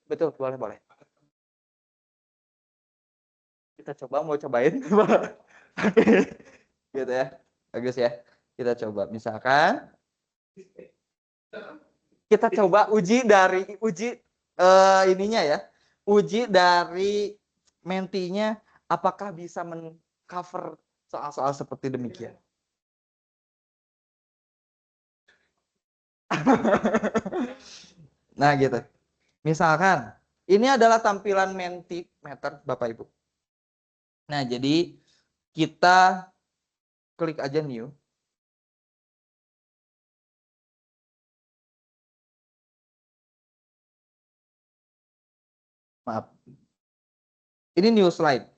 Betul, boleh. Kita coba, mau cobain. Gitu ya. Bagus ya. Kita coba misalkan kita coba uji ininya ya. Uji dari mentinya apakah bisa men-cover soal-soal seperti demikian. Nah, gitu. Misalkan ini adalah tampilan Mentimeter Bapak Ibu. Nah, jadi kita klik aja new. Maaf. Ini new slide.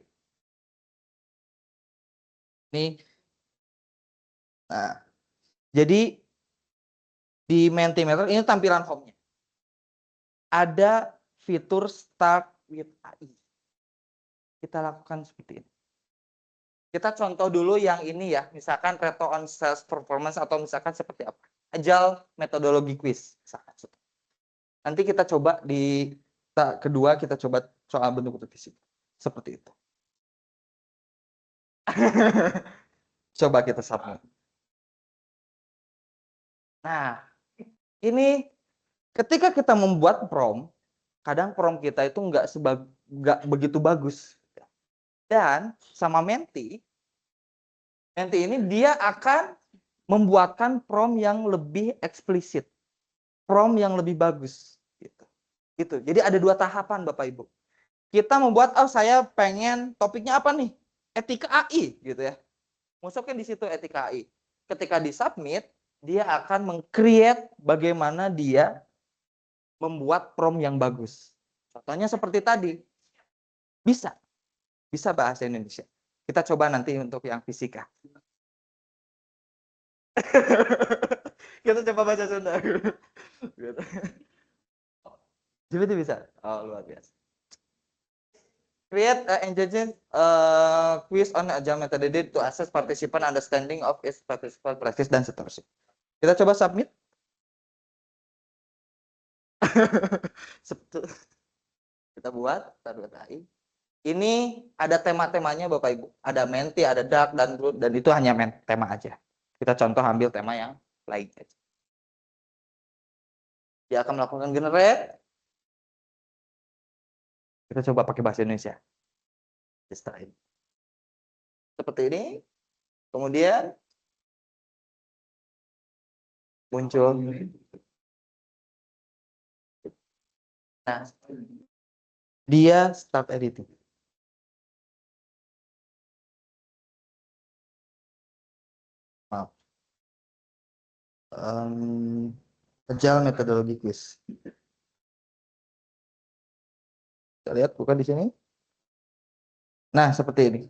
Nih. Nah, jadi di Mentimeter ini tampilan home-nya. Ada fitur Start with AI. Kita lakukan seperti ini. Kita contoh dulu yang ini ya, misalkan Reto on Sales Performance atau misalkan seperti apa. Agile Methodology Quiz. Misalkan. Nanti kita coba di kedua, kita coba soal bentuk fisik. Seperti itu. Coba kita submit. Nah, ini ketika kita membuat prompt, kadang prompt kita itu nggak begitu bagus. Dan sama Menti ini dia akan membuatkan prompt yang lebih eksplisit, prompt yang lebih bagus. Gitu. Jadi ada 2 tahapan Bapak Ibu. Kita membuat, saya pengen topiknya apa nih? Etika AI gitu ya. Masukin di situ etika AI. Ketika disubmit, dia akan meng-create bagaimana dia membuat prompt yang bagus. Contohnya seperti tadi. Bisa bahasa Indonesia. Kita coba nanti untuk yang fisika. Kita coba baca Sunda. Jadi bisa. Oh, luar biasa. Create engaging quiz on agile methodology to assess participant understanding of its participant practice dan seterusnya. Kita coba submit. Kita buat AI. Ini ada tema-temanya Bapak Ibu. Ada Menti, ada Dark dan Root, dan itu hanya tema aja. Kita contoh ambil tema yang lain aja. Dia akan melakukan generate. Kita coba pakai bahasa Indonesia. Seperti ini. Kemudian muncul. Nah, dia start editing. Maaf. Agile methodology quiz. Kita lihat bukan di sini. Nah, seperti ini.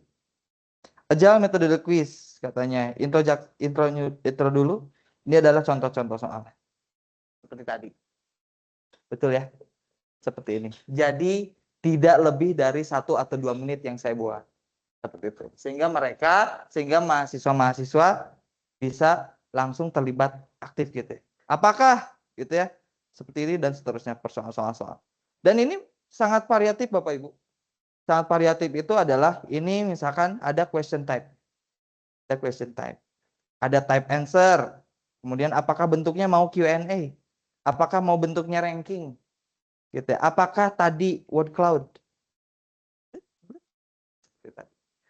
Agile methodology quiz katanya. Intro dulu. Ini adalah contoh-contoh soal. Seperti tadi. Betul ya? Seperti ini. Jadi tidak lebih dari 1 atau 2 menit yang saya buat. Seperti itu. Sehingga mahasiswa-mahasiswa bisa langsung terlibat aktif gitu. Apakah gitu ya? Seperti ini dan seterusnya persoalan-soal. Dan ini sangat variatif Bapak Ibu. Sangat variatif itu adalah ini misalkan ada question type. Ada question type. Ada type answer. Kemudian apakah bentuknya mau Q&A? Apakah mau bentuknya ranking? Gitu ya. Apakah tadi word cloud?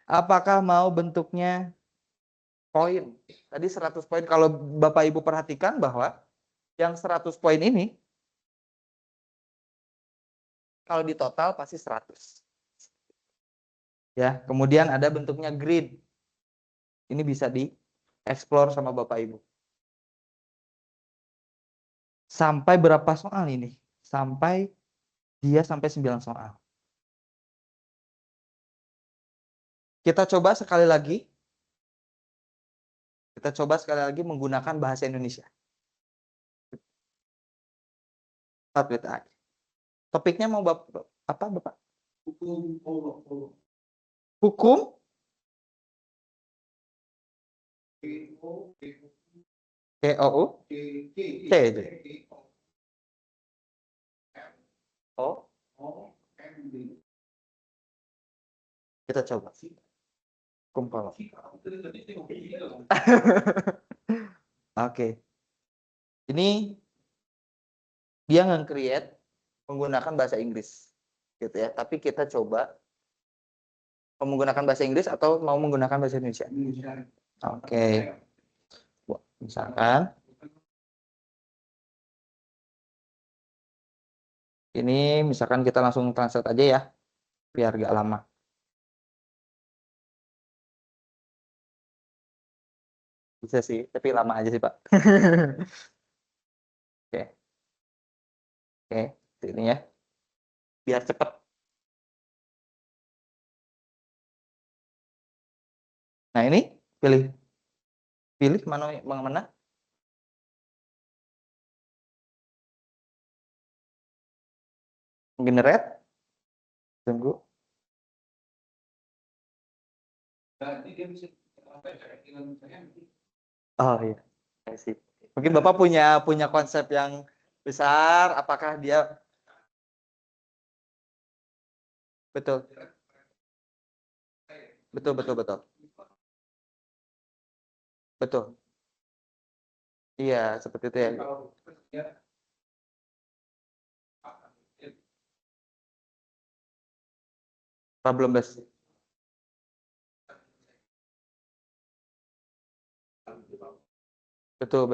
Apakah mau bentuknya poin? Tadi 100 poin. Kalau Bapak Ibu perhatikan bahwa yang 100 poin ini kalau di total pasti 100. Ya, kemudian ada bentuknya grid. Ini bisa di-explore sama Bapak Ibu. Sampai berapa soal ini? Sampai 9 soal. Kita coba sekali lagi. Menggunakan bahasa Indonesia. Topiknya mau apa Bapak? Hukum Allah. Hukum KOU kita coba kumpul. Oke. Ini dia nge-create menggunakan bahasa Inggris gitu ya. Tapi kita coba menggunakan bahasa Inggris atau mau menggunakan bahasa Indonesia? Oke. Misalkan ini misalkan kita langsung translate aja ya, biar gak lama. Bisa sih, tapi lama aja sih Pak. Oke. Oke, ini ya. Biar cepat. Nah ini, pilih mana? Generate. Tunggu. Oh iya, sih. Mungkin Bapak punya konsep yang besar. Apakah dia betul? Betul. Iya, seperti itu ya. Problem base. Betul.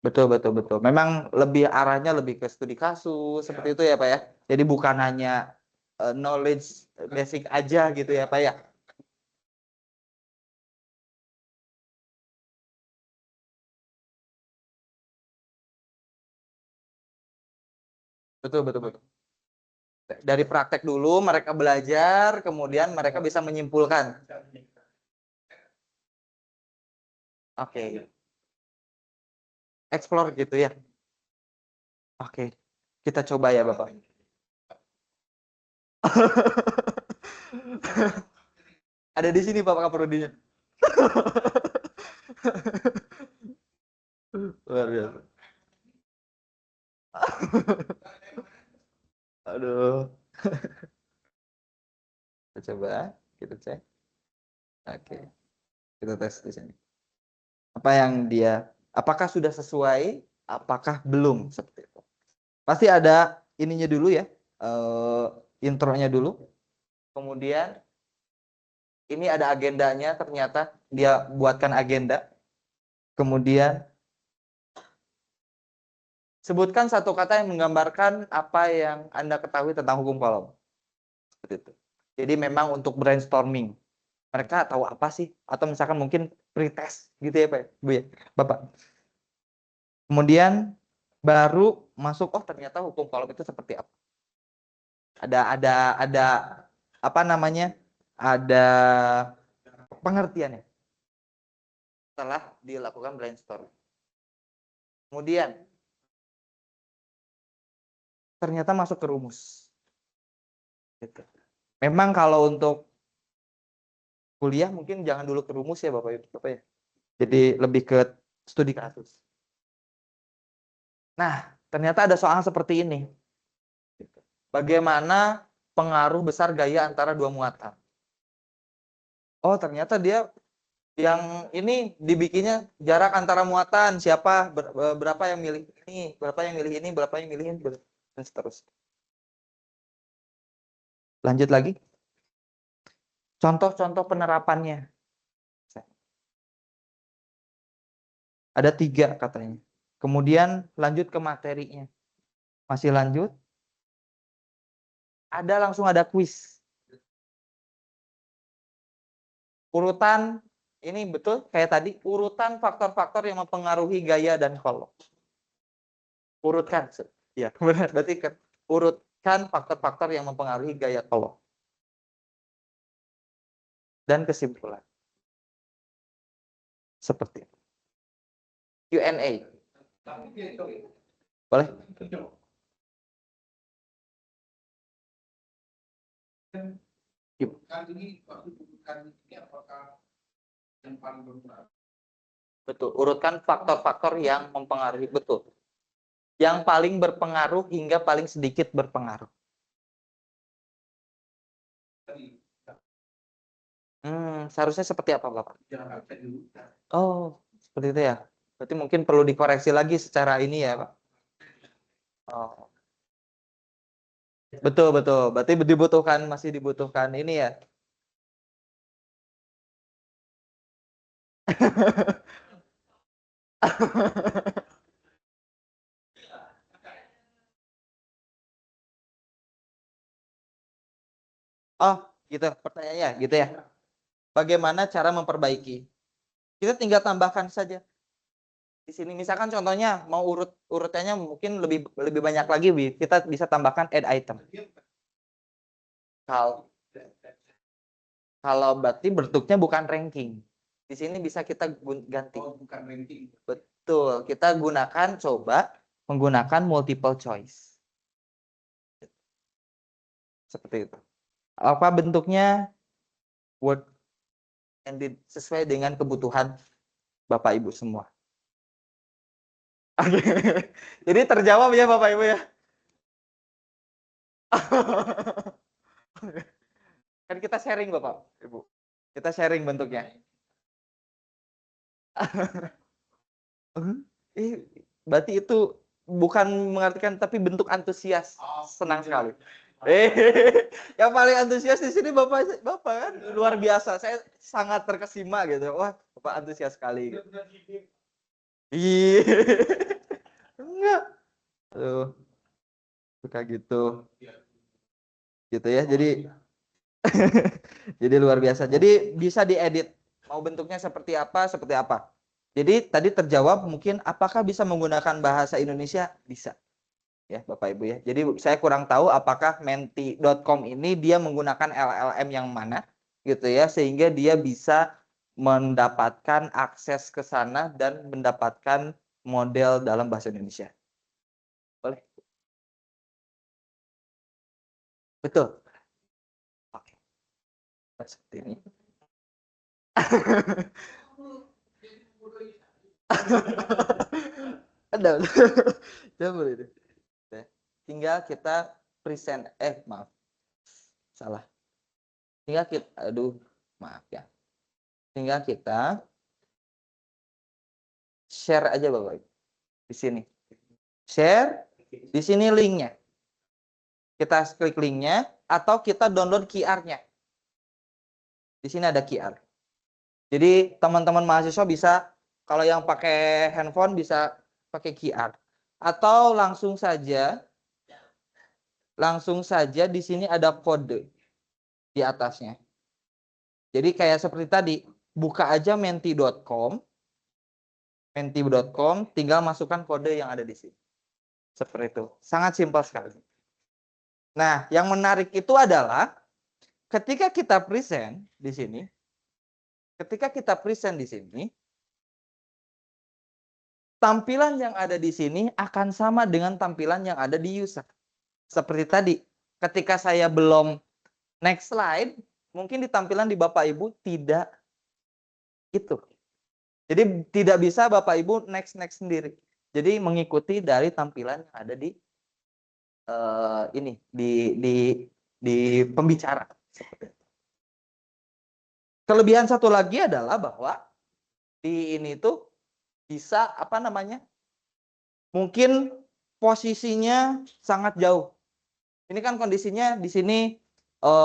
Betul. Memang lebih arahnya lebih ke studi kasus seperti itu ya Pak ya. Jadi bukan hanya knowledge basic aja gitu ya Pak ya. Betul. Dari praktek dulu mereka belajar, kemudian mereka bisa menyimpulkan. Oke. Explore gitu ya. Oke. Kita coba ya Bapak. Ada di sini Pak Kaprodinya. Luar biasa. Aduh. Kita coba, kita cek. Oke. Kita tes di sini. Apakah sudah sesuai, apakah belum seperti itu. Pasti ada ininya dulu ya. Intronya dulu. Kemudian ini ada agendanya, ternyata dia buatkan agenda. Kemudian sebutkan satu kata yang menggambarkan apa yang Anda ketahui tentang hukum kolom. Seperti itu. Jadi memang untuk brainstorming. Mereka tahu apa sih? Atau misalkan mungkin pretest gitu ya Pak, Bu ya, Bapak. Kemudian baru masuk, oh ternyata hukum kolom itu seperti apa. Ada apa namanya? ada pengertiannya setelah dilakukan brainstorm. Kemudian ternyata masuk ke rumus. Gitu. Memang kalau untuk kuliah mungkin jangan dulu ke rumus ya Bapak Ibu ya. Jadi lebih ke studi kasus. Nah, ternyata ada soal seperti ini. Bagaimana pengaruh besar gaya antara dua muatan? Oh, ternyata dia yang ini dibikinnya jarak antara muatan, siapa berapa yang milih ini, berapa yang milih ini, berapa yang milih ini, dan seterusnya. Lanjut lagi. Contoh-contoh penerapannya. Ada 3 katanya. Kemudian lanjut ke materinya. Masih lanjut. Langsung ada kuis. Urutan, ini betul kayak tadi, urutan faktor-faktor yang mempengaruhi gaya dan kolom. Urutkan. Ya, benar. Berarti urutkan faktor-faktor yang mempengaruhi gaya kolom. Dan kesimpulan. Seperti itu. Q&A. Boleh? Betul, urutkan faktor-faktor yang mempengaruhi, betul. Yang paling berpengaruh hingga paling sedikit berpengaruh. Seharusnya seperti apa, Bapak? Oh, seperti itu ya. Berarti mungkin perlu dikoreksi lagi secara ini ya, Pak. Oh. Betul, betul. Berarti masih dibutuhkan ini ya. Oh, gitu. Pertanyaannya gitu ya. Bagaimana cara memperbaiki? Kita tinggal tambahkan saja. Di sini misalkan contohnya mau urutannya mungkin lebih banyak lagi, kita bisa tambahkan add item. Kalau berarti bentuknya bukan ranking. Di sini bisa kita ganti. Oh, bukan ranking. Betul, kita coba menggunakan multiple choice. Seperti itu. Apa bentuknya? Word ended sesuai dengan kebutuhan Bapak Ibu semua. Oke. Jadi terjawab ya Bapak Ibu ya. Kan kita sharing Bapak Ibu. Kita sharing bentuknya. Berarti itu bukan mengartikan tapi bentuk antusias. Senang sekali. Yang paling antusias di sini Bapak kan luar biasa. Saya sangat terkesima gitu. Wah, Bapak antusias sekali. Iya. Enggak. Aduh. Suka gitu. Gitu ya. Jadi jadi luar biasa. Jadi bisa diedit. Mau bentuknya seperti apa? Jadi tadi terjawab mungkin apakah bisa menggunakan bahasa Indonesia? Bisa. Ya, Bapak Ibu ya. Jadi saya kurang tahu apakah menti.com ini dia menggunakan LLM yang mana gitu ya sehingga dia bisa mendapatkan akses ke sana dan mendapatkan model dalam bahasa Indonesia. Boleh? Betul. Oke. Seperti ini. Ada. Ya boleh deh. Tinggal kita present. Maaf. Salah. Tinggal kita, maaf ya. Tinggal kita share aja Bapak Ibu. Di sini. Share. Di sini linknya. Kita klik linknya atau kita download QR-nya. Di sini ada QR. Jadi teman-teman mahasiswa bisa, kalau yang pakai handphone bisa pakai QR. Atau langsung saja di sini ada kode di atasnya. Jadi kayak seperti tadi, buka aja menti.com, tinggal masukkan kode yang ada di sini. Seperti itu. Sangat simpel sekali. Nah, yang menarik itu adalah ketika kita present di sini, tampilan yang ada di sini akan sama dengan tampilan yang ada di user. Seperti tadi, ketika saya belum next slide, mungkin di tampilan di Bapak Ibu tidak itu. Jadi tidak bisa Bapak Ibu next sendiri. Jadi mengikuti dari tampilan yang ada di ini di pembicara. Kelebihan satu lagi adalah bahwa di ini tuh bisa apa namanya? Mungkin posisinya sangat jauh. Ini kan kondisinya di sini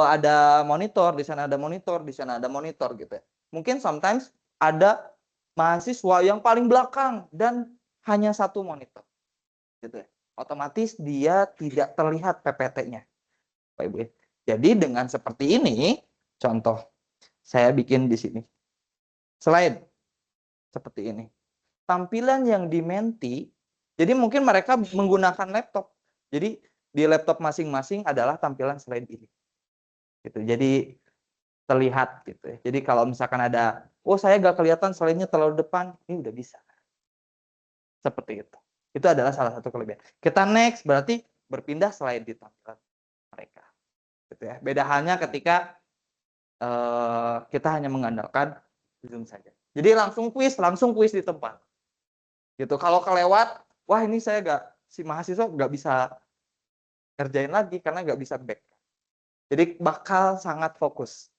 ada monitor, di sana ada monitor, di sana ada monitor gitu ya. Mungkin sometimes ada mahasiswa yang paling belakang dan hanya satu monitor. Gitu ya. Otomatis dia tidak terlihat PPT-nya. Bapak Ibu. Jadi dengan seperti ini, contoh saya bikin di sini. Slide seperti ini. Tampilan yang di Menti, jadi mungkin mereka menggunakan laptop. Jadi di laptop masing-masing adalah tampilan slide ini. Gitu. Jadi terlihat gitu ya. Jadi kalau misalkan ada, oh saya nggak kelihatan slide-nya terlalu depan, ini udah bisa. Seperti itu. Itu adalah salah satu kelebihan. Kita next berarti berpindah slide di tampilan mereka. Gitu ya. Beda halnya ketika kita hanya mengandalkan Zoom saja. Jadi langsung kuis di tempat. Gitu. Kalau kelewat, wah ini saya si mahasiswa nggak bisa kerjain lagi karena nggak bisa back. Jadi bakal sangat fokus.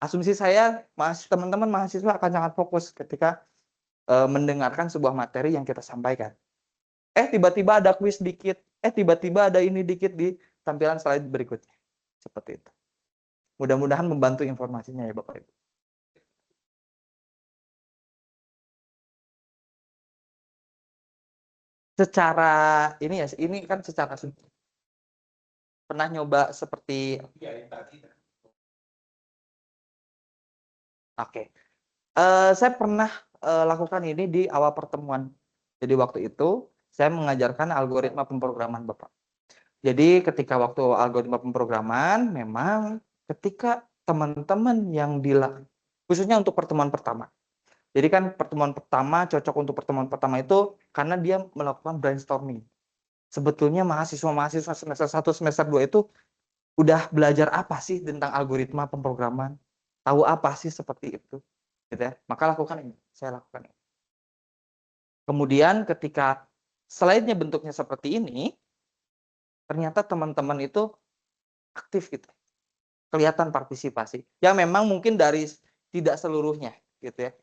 Asumsi saya, teman-teman mahasiswa akan sangat fokus ketika mendengarkan sebuah materi yang kita sampaikan. Tiba-tiba ada kuis dikit, tiba-tiba ada ini dikit di tampilan slide berikutnya. Seperti itu. Mudah-mudahan membantu informasinya ya Bapak Ibu. Secara ini ya, ini kan secara pernah nyoba seperti Oke. Saya pernah lakukan ini di awal pertemuan. Jadi waktu itu saya mengajarkan algoritma pemrograman Bapak. Jadi ketika waktu algoritma pemrograman, memang ketika teman-teman yang khususnya untuk pertemuan pertama. Jadi kan pertemuan pertama cocok untuk pertemuan pertama itu karena dia melakukan brainstorming. Sebetulnya mahasiswa semester 1, semester 2 itu udah belajar apa sih tentang algoritma pemrograman? Tahu apa sih seperti itu? Gitu ya. Maka lakukan ini, saya lakukan ini. Kemudian ketika slide-nya bentuknya seperti ini, ternyata teman-teman itu aktif gitu. Kelihatan partisipasi. Ya memang mungkin dari tidak seluruhnya gitu ya.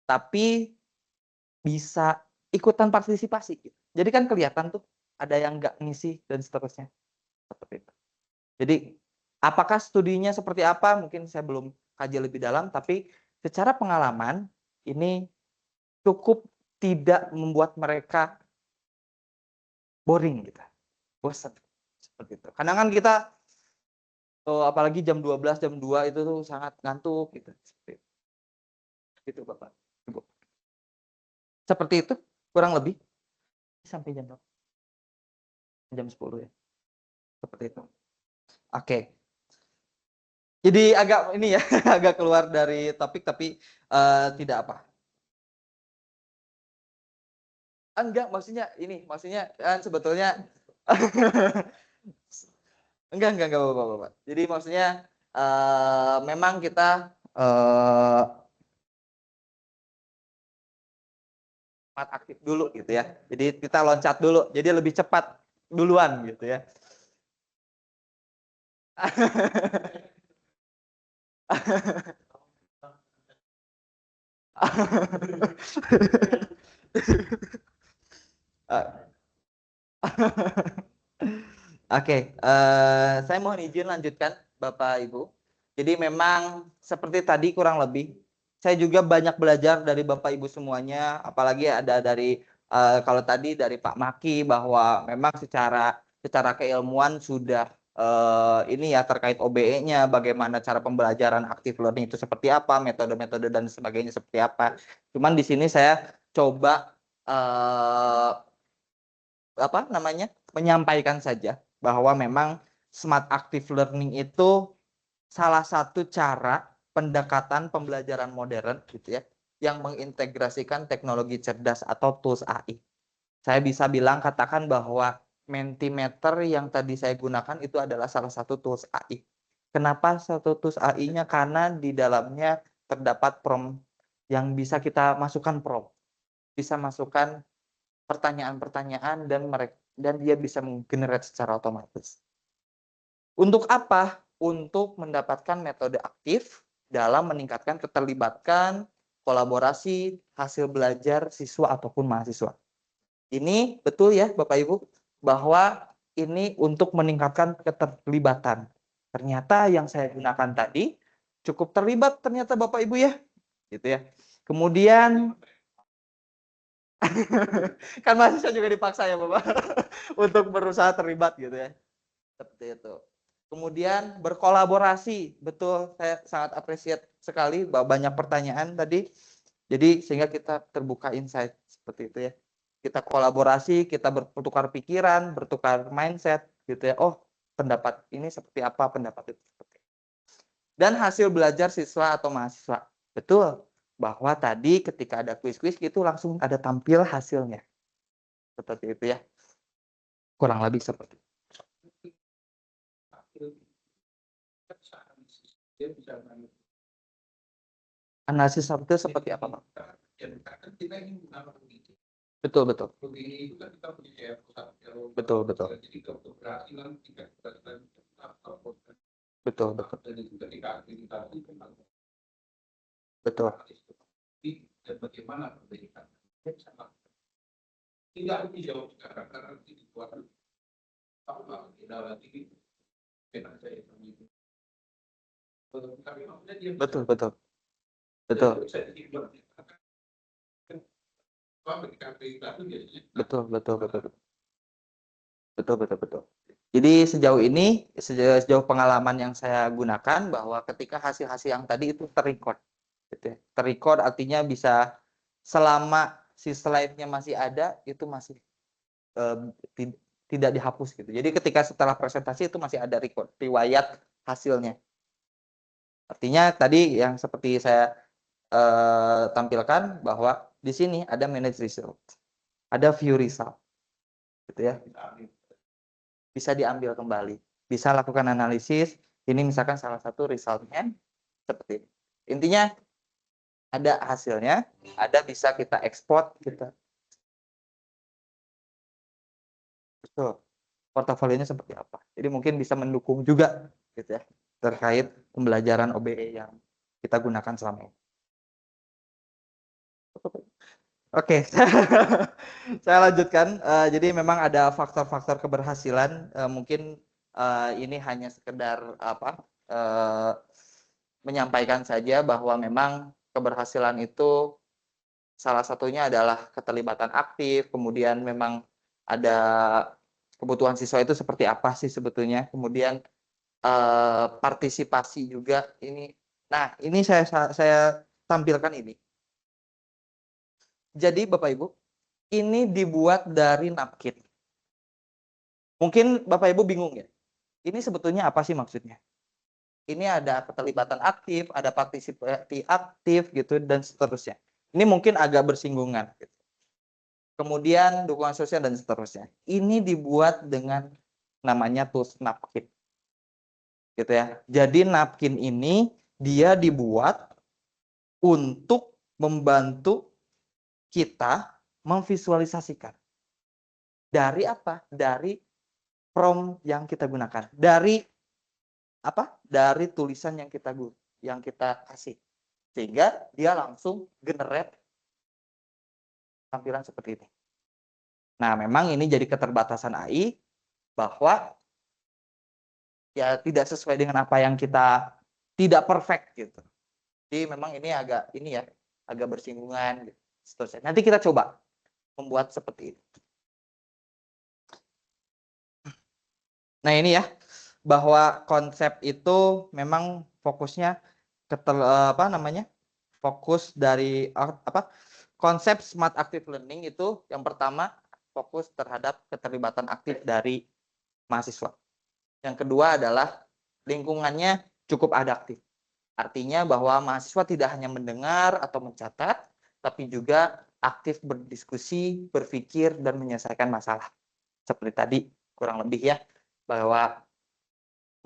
Tapi bisa ikutan partisipasi gitu. Jadi kan kelihatan tuh ada yang nggak ngisi dan seterusnya. Seperti itu. Jadi apakah studinya seperti apa? Mungkin saya belum kaji lebih dalam, tapi secara pengalaman ini cukup tidak membuat mereka boring gitu. Bosan. Seperti itu. Kadang kan kita apalagi jam 12, jam 2 itu tuh sangat ngantuk gitu. Seperti itu. Gitu Bapak, Ibu. Seperti itu kurang lebih sampai jam berapa? Jam 10 ya. Seperti itu. Oke. Jadi agak ini ya, agak keluar dari topik tapi tidak apa. Enggak, maksudnya kan sebetulnya enggak Bapak. Jadi maksudnya memang kita aktif dulu gitu ya. Jadi kita loncat dulu, jadi lebih cepat duluan gitu ya. Oke, saya mohon izin lanjutkan Bapak Ibu. Jadi memang seperti tadi kurang lebih, saya juga banyak belajar dari Bapak Ibu semuanya, apalagi ada dari kalau tadi dari Pak Maki bahwa memang secara keilmuan sudah ini ya terkait OBE-nya, bagaimana cara pembelajaran active learning itu seperti apa, metode-metode dan sebagainya seperti apa. Cuman di sini saya coba menyampaikan saja bahwa memang smart active learning itu salah satu cara pendekatan pembelajaran modern gitu ya, yang mengintegrasikan teknologi cerdas atau tools AI. Saya bisa bilang katakan bahwa Mentimeter yang tadi saya gunakan itu adalah salah satu tools AI. Kenapa satu tools AI-nya? Karena di dalamnya terdapat prompt yang bisa kita masukkan prompt, bisa masukkan pertanyaan-pertanyaan dan dia bisa menggenerate secara otomatis. Untuk apa? Untuk mendapatkan metode aktif dalam meningkatkan keterlibatan, kolaborasi, hasil belajar siswa ataupun mahasiswa. Ini betul ya Bapak Ibu, bahwa ini untuk meningkatkan keterlibatan. Ternyata yang saya gunakan tadi cukup terlibat ternyata Bapak Ibu ya. Gitu ya. Kemudian kan mahasiswa juga dipaksa ya Bapak untuk berusaha terlibat gitu ya. Seperti itu. Kemudian berkolaborasi, betul, saya sangat appreciate sekali banyak pertanyaan tadi. Jadi sehingga kita terbuka insight seperti itu ya. Kita kolaborasi, kita bertukar pikiran, bertukar mindset gitu ya. Oh, pendapat ini seperti apa, pendapat itu seperti apa. Dan hasil belajar siswa atau mahasiswa. Betul, bahwa tadi ketika ada kuis-kuis itu langsung ada tampil hasilnya. Seperti itu ya. Kurang lebih seperti itu. Analisis subtil seperti apa, Pak? Betul, betul. Betul, betul. Betul, betul. Betul. Tidak dijawab sekarang karena dibuat Betul, betul. Betul. Betul, betul, betul. Betul, betul, betul. Jadi sejauh ini, sejauh pengalaman yang saya gunakan bahwa ketika hasil-hasil yang tadi itu terrecord. Gitu ya. Terrecord artinya bisa selama si slide-nya masih ada, itu masih tidak dihapus gitu. Jadi ketika setelah presentasi itu masih ada record, riwayat hasilnya. Artinya tadi yang seperti saya tampilkan bahwa di sini ada manage result, ada view result, gitu ya. Bisa diambil kembali, bisa lakukan analisis. Ini misalkan salah satu resultnya seperti ini. Intinya ada hasilnya, ada bisa kita ekspor, kita betul portofolionya seperti apa. Jadi mungkin bisa mendukung juga, gitu ya, terkait pembelajaran OBE yang kita gunakan selama ini. Oke, saya lanjutkan. Jadi memang ada faktor-faktor keberhasilan. Mungkin ini hanya sekedar menyampaikan saja bahwa memang keberhasilan itu salah satunya adalah keterlibatan aktif. Kemudian memang ada kebutuhan siswa itu seperti apa sih sebetulnya. Kemudian partisipasi juga ini. Nah, ini saya tampilkan ini. Jadi Bapak Ibu, ini dibuat dari napkin. Mungkin Bapak Ibu bingung ya, ini sebetulnya apa sih maksudnya? Ini ada keterlibatan aktif, ada partisipasi aktif gitu dan seterusnya. Ini mungkin agak bersinggungan. Gitu. Kemudian dukungan sosial dan seterusnya. Ini dibuat dengan namanya tools napkin. Gitu ya. Jadi napkin ini dia dibuat untuk membantu kita memvisualisasikan. Dari apa? Dari prompt yang kita gunakan. Dari apa? Dari tulisan yang kita kasih. Sehingga dia langsung generate tampilan seperti ini. Nah, memang ini jadi keterbatasan AI bahwa ya tidak sesuai dengan apa yang kita tidak perfect gitu. Jadi memang ini agak bersinggungan gitu. Seterusnya. Nanti kita coba membuat seperti ini. Nah, ini ya, bahwa konsep itu memang fokusnya fokus dari konsep smart active learning itu yang pertama fokus terhadap keterlibatan aktif dari mahasiswa. Yang kedua adalah lingkungannya cukup adaptif. Artinya bahwa mahasiswa tidak hanya mendengar atau mencatat, tapi juga aktif berdiskusi, berpikir, dan menyelesaikan masalah. Seperti tadi, kurang lebih ya, bahwa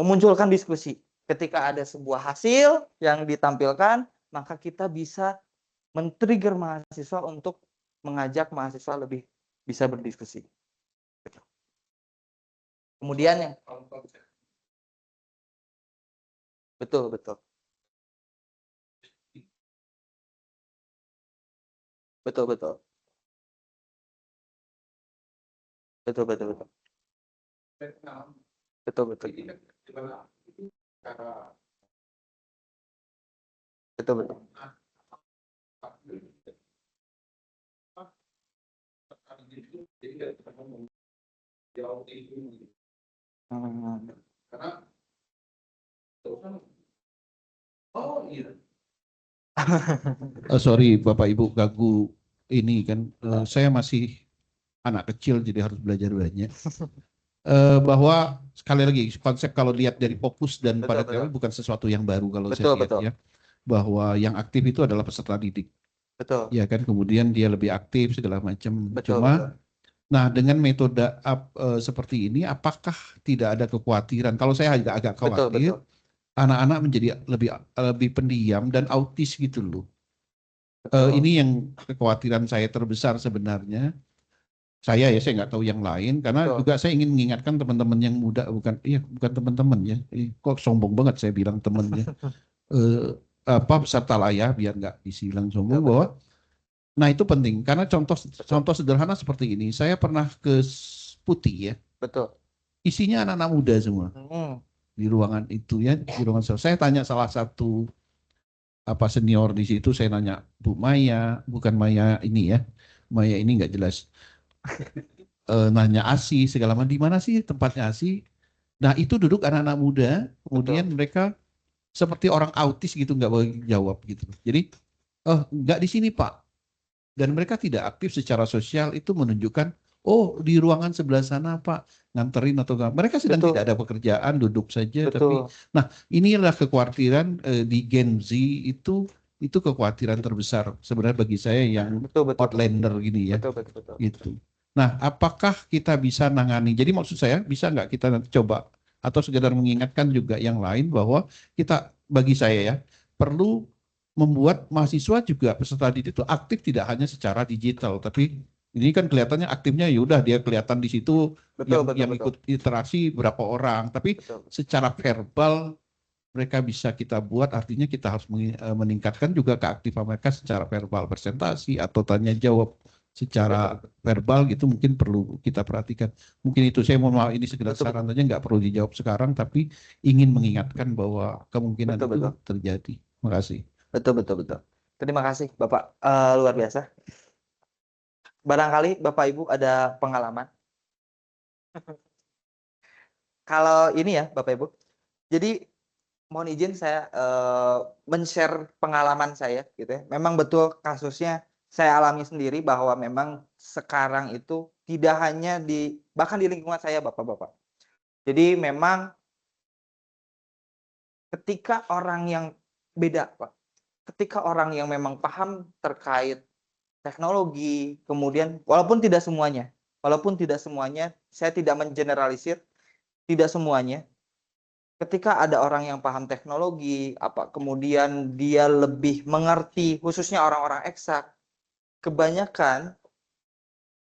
memunculkan diskusi. Ketika ada sebuah hasil yang ditampilkan, maka kita bisa men-trigger mahasiswa untuk mengajak mahasiswa lebih bisa berdiskusi. Kemudian yang betul. Sorry Bapak Ibu ganggu ini kan saya masih anak kecil jadi harus belajar banyak. Bahwa sekali lagi konsep kalau lihat dari fokus dan pada teori bukan sesuatu yang baru kalau saya lihat ya. Bahwa yang aktif itu adalah peserta didik. Betul. Ya kan kemudian dia lebih aktif segala macam. Betul. Nah dengan metode seperti ini apakah tidak ada kekhawatiran? Kalau saya agak khawatir anak-anak menjadi lebih pendiam dan autis gitu loh. Ini yang kekhawatiran saya terbesar sebenarnya. Saya nggak tahu yang lain karena juga saya ingin mengingatkan teman-teman yang muda bukan teman-teman ya. Kok sombong banget saya bilang temannya. Peserta layar biar nggak disilang sombong bahwa nah itu penting karena contoh sederhana seperti ini saya pernah ke Putih ya. Betul. Isinya anak-anak muda semua. Di ruangan itu ya, di ruangan saya tanya salah satu senior di situ, saya nanya Bu Maya, bukan Maya ini ya, Maya ini nggak jelas, nanya ASI segala macam, di mana sih tempatnya ASI? Nah itu duduk anak-anak muda, kemudian mereka seperti orang autis gitu nggak boleh jawab gitu. Jadi nggak di sini Pak, dan mereka tidak aktif secara sosial itu menunjukkan di ruangan sebelah sana Pak nganterin atau enggak. Mereka sedang tidak ada pekerjaan, duduk saja. Tapi, nah inilah kekhawatiran di Gen Z itu kekhawatiran terbesar sebenarnya bagi saya yang outlander gini ya. Gitu. Nah, apakah kita bisa nangani? Jadi maksud saya bisa nggak kita nanti coba atau sekedar mengingatkan juga yang lain bahwa kita bagi saya ya perlu membuat mahasiswa juga peserta didik itu aktif tidak hanya secara digital tapi ini kan kelihatannya aktifnya ya udah dia kelihatan di situ yang ikut interaksi berapa orang tapi secara verbal mereka bisa kita buat artinya kita harus meningkatkan juga keaktifan mereka secara verbal presentasi atau tanya jawab secara verbal gitu mungkin perlu kita perhatikan mungkin itu saya mohon maaf ini sekedar saran saja nggak perlu dijawab sekarang tapi ingin mengingatkan bahwa kemungkinan itu terjadi. Terima kasih. Betul. Terima kasih Bapak, luar biasa. Barangkali Bapak Ibu ada pengalaman. Kalau ini ya Bapak Ibu, jadi mohon izin saya men-share pengalaman saya gitu ya. Memang betul kasusnya saya alami sendiri bahwa memang sekarang itu tidak hanya bahkan di lingkungan saya Bapak-Bapak. Jadi memang ketika orang yang beda Pak, ketika orang yang memang paham terkait teknologi, kemudian walaupun tidak semuanya, saya tidak mengeneralisir, tidak semuanya. Ketika ada orang yang paham teknologi, kemudian dia lebih mengerti, khususnya orang-orang eksak, kebanyakan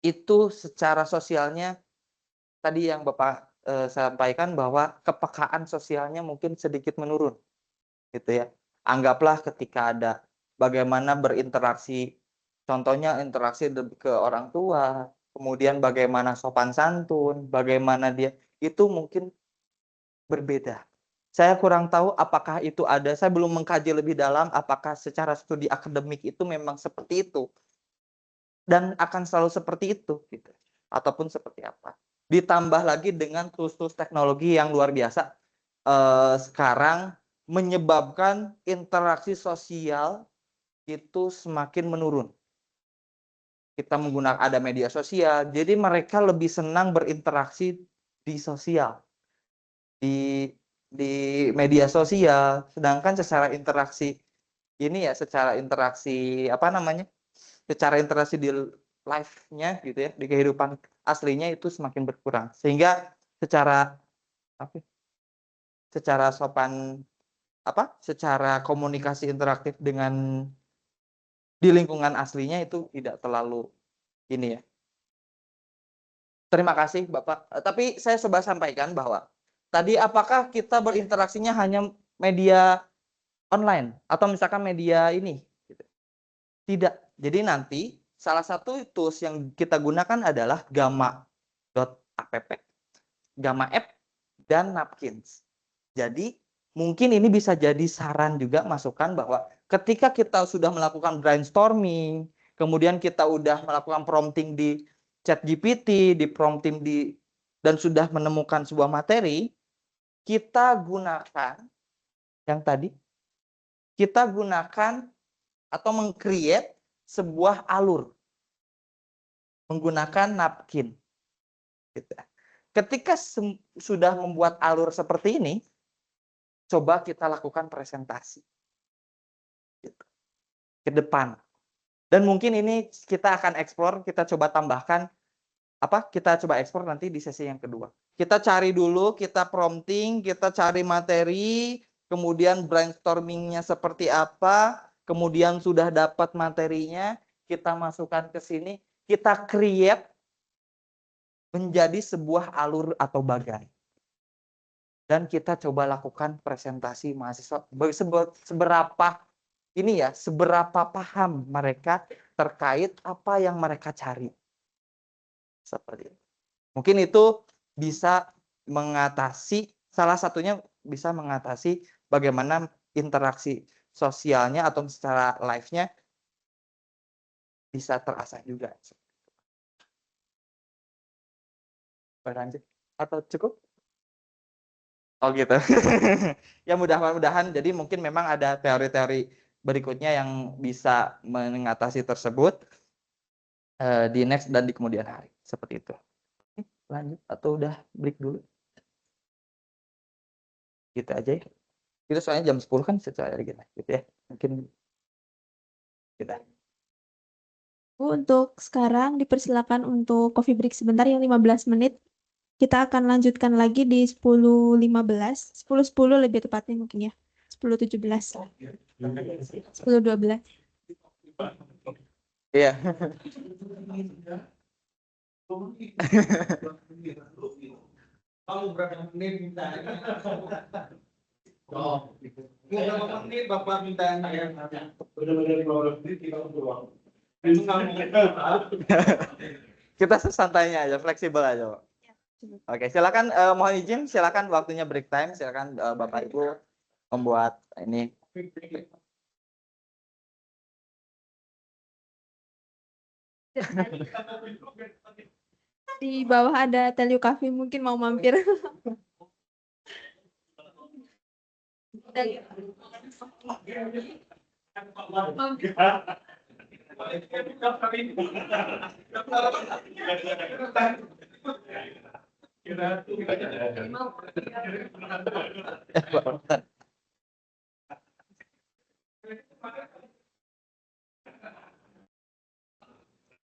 itu secara sosialnya tadi yang Bapak sampaikan bahwa kepekaan sosialnya mungkin sedikit menurun, gitu ya. Anggaplah ketika ada bagaimana berinteraksi. Contohnya interaksi ke orang tua, kemudian bagaimana sopan santun, bagaimana dia, itu mungkin berbeda. Saya kurang tahu apakah itu ada, saya belum mengkaji lebih dalam apakah secara studi akademik itu memang seperti itu. Dan akan selalu seperti itu, gitu. Ataupun seperti apa. Ditambah lagi dengan tools-tools teknologi yang luar biasa. Sekarang menyebabkan interaksi sosial itu semakin menurun. Kita menggunakan ada media sosial, jadi mereka lebih senang berinteraksi di sosial, di di media sosial, sedangkan secara interaksi ini ya, secara interaksi apa namanya? Secara interaksi di live-nya gitu ya, di kehidupan aslinya itu semakin berkurang. Sehingga secara apa? Secara sopan apa? Secara komunikasi interaktif dengan di lingkungan aslinya itu tidak terlalu ini ya. Terima kasih Bapak. Tapi saya coba sampaikan bahwa tadi apakah kita berinteraksinya hanya media online atau misalkan media ini? Tidak. Jadi nanti salah satu tools yang kita gunakan adalah Gamma.app, Gamma App, dan Napkins. Jadi mungkin ini bisa jadi saran juga, masukan bahwa ketika kita sudah melakukan brainstorming, kemudian kita udah melakukan prompting di ChatGPT, di prompting dan sudah menemukan sebuah materi, kita gunakan yang tadi, kita gunakan atau meng-create sebuah alur menggunakan napkin. Gitu. Ketika sudah membuat alur seperti ini, coba kita lakukan presentasi gitu, ke depan. Dan mungkin ini kita akan eksplor, kita coba tambahkan kita coba ekspor nanti di sesi yang kedua. Kita cari dulu, kita prompting, kita cari materi, kemudian brainstormingnya seperti apa, kemudian sudah dapat materinya, kita masukkan ke sini, kita create menjadi sebuah alur atau bagan. Dan kita coba lakukan presentasi mahasiswa seberapa ini ya, seberapa paham mereka terkait apa yang mereka cari. Seperti itu. Mungkin itu bisa mengatasi, salah satunya bisa mengatasi bagaimana interaksi sosialnya atau secara live-nya bisa terasah juga. Berlanjut atau cukup? Oh gitu. Ya mudah-mudahan, jadi mungkin memang ada teori-teori berikutnya yang bisa mengatasi tersebut di next dan di kemudian hari. Seperti itu. Lanjut atau udah break dulu? Gitu aja ya. Itu soalnya jam 10 kan secara gitu ya. Mungkin kita. Untuk sekarang dipersilakan untuk coffee break sebentar yang 15 menit. Kita akan lanjutkan lagi di 10.15, 10.10 lebih tepatnya mungkin ya. 10.17. 10.12. Iya. Kalau berapa menit minta? Oh, berapa menit Bapak minta ya? Benar-benar 15 menit kita untuk Kita sesantainya aja, fleksibel aja, Pak. Oke, silakan mohon izin, silakan waktunya break time, silakan Bapak Ibu membuat ini. Di bawah ada Telio Cafe, mungkin mau mampir. Kita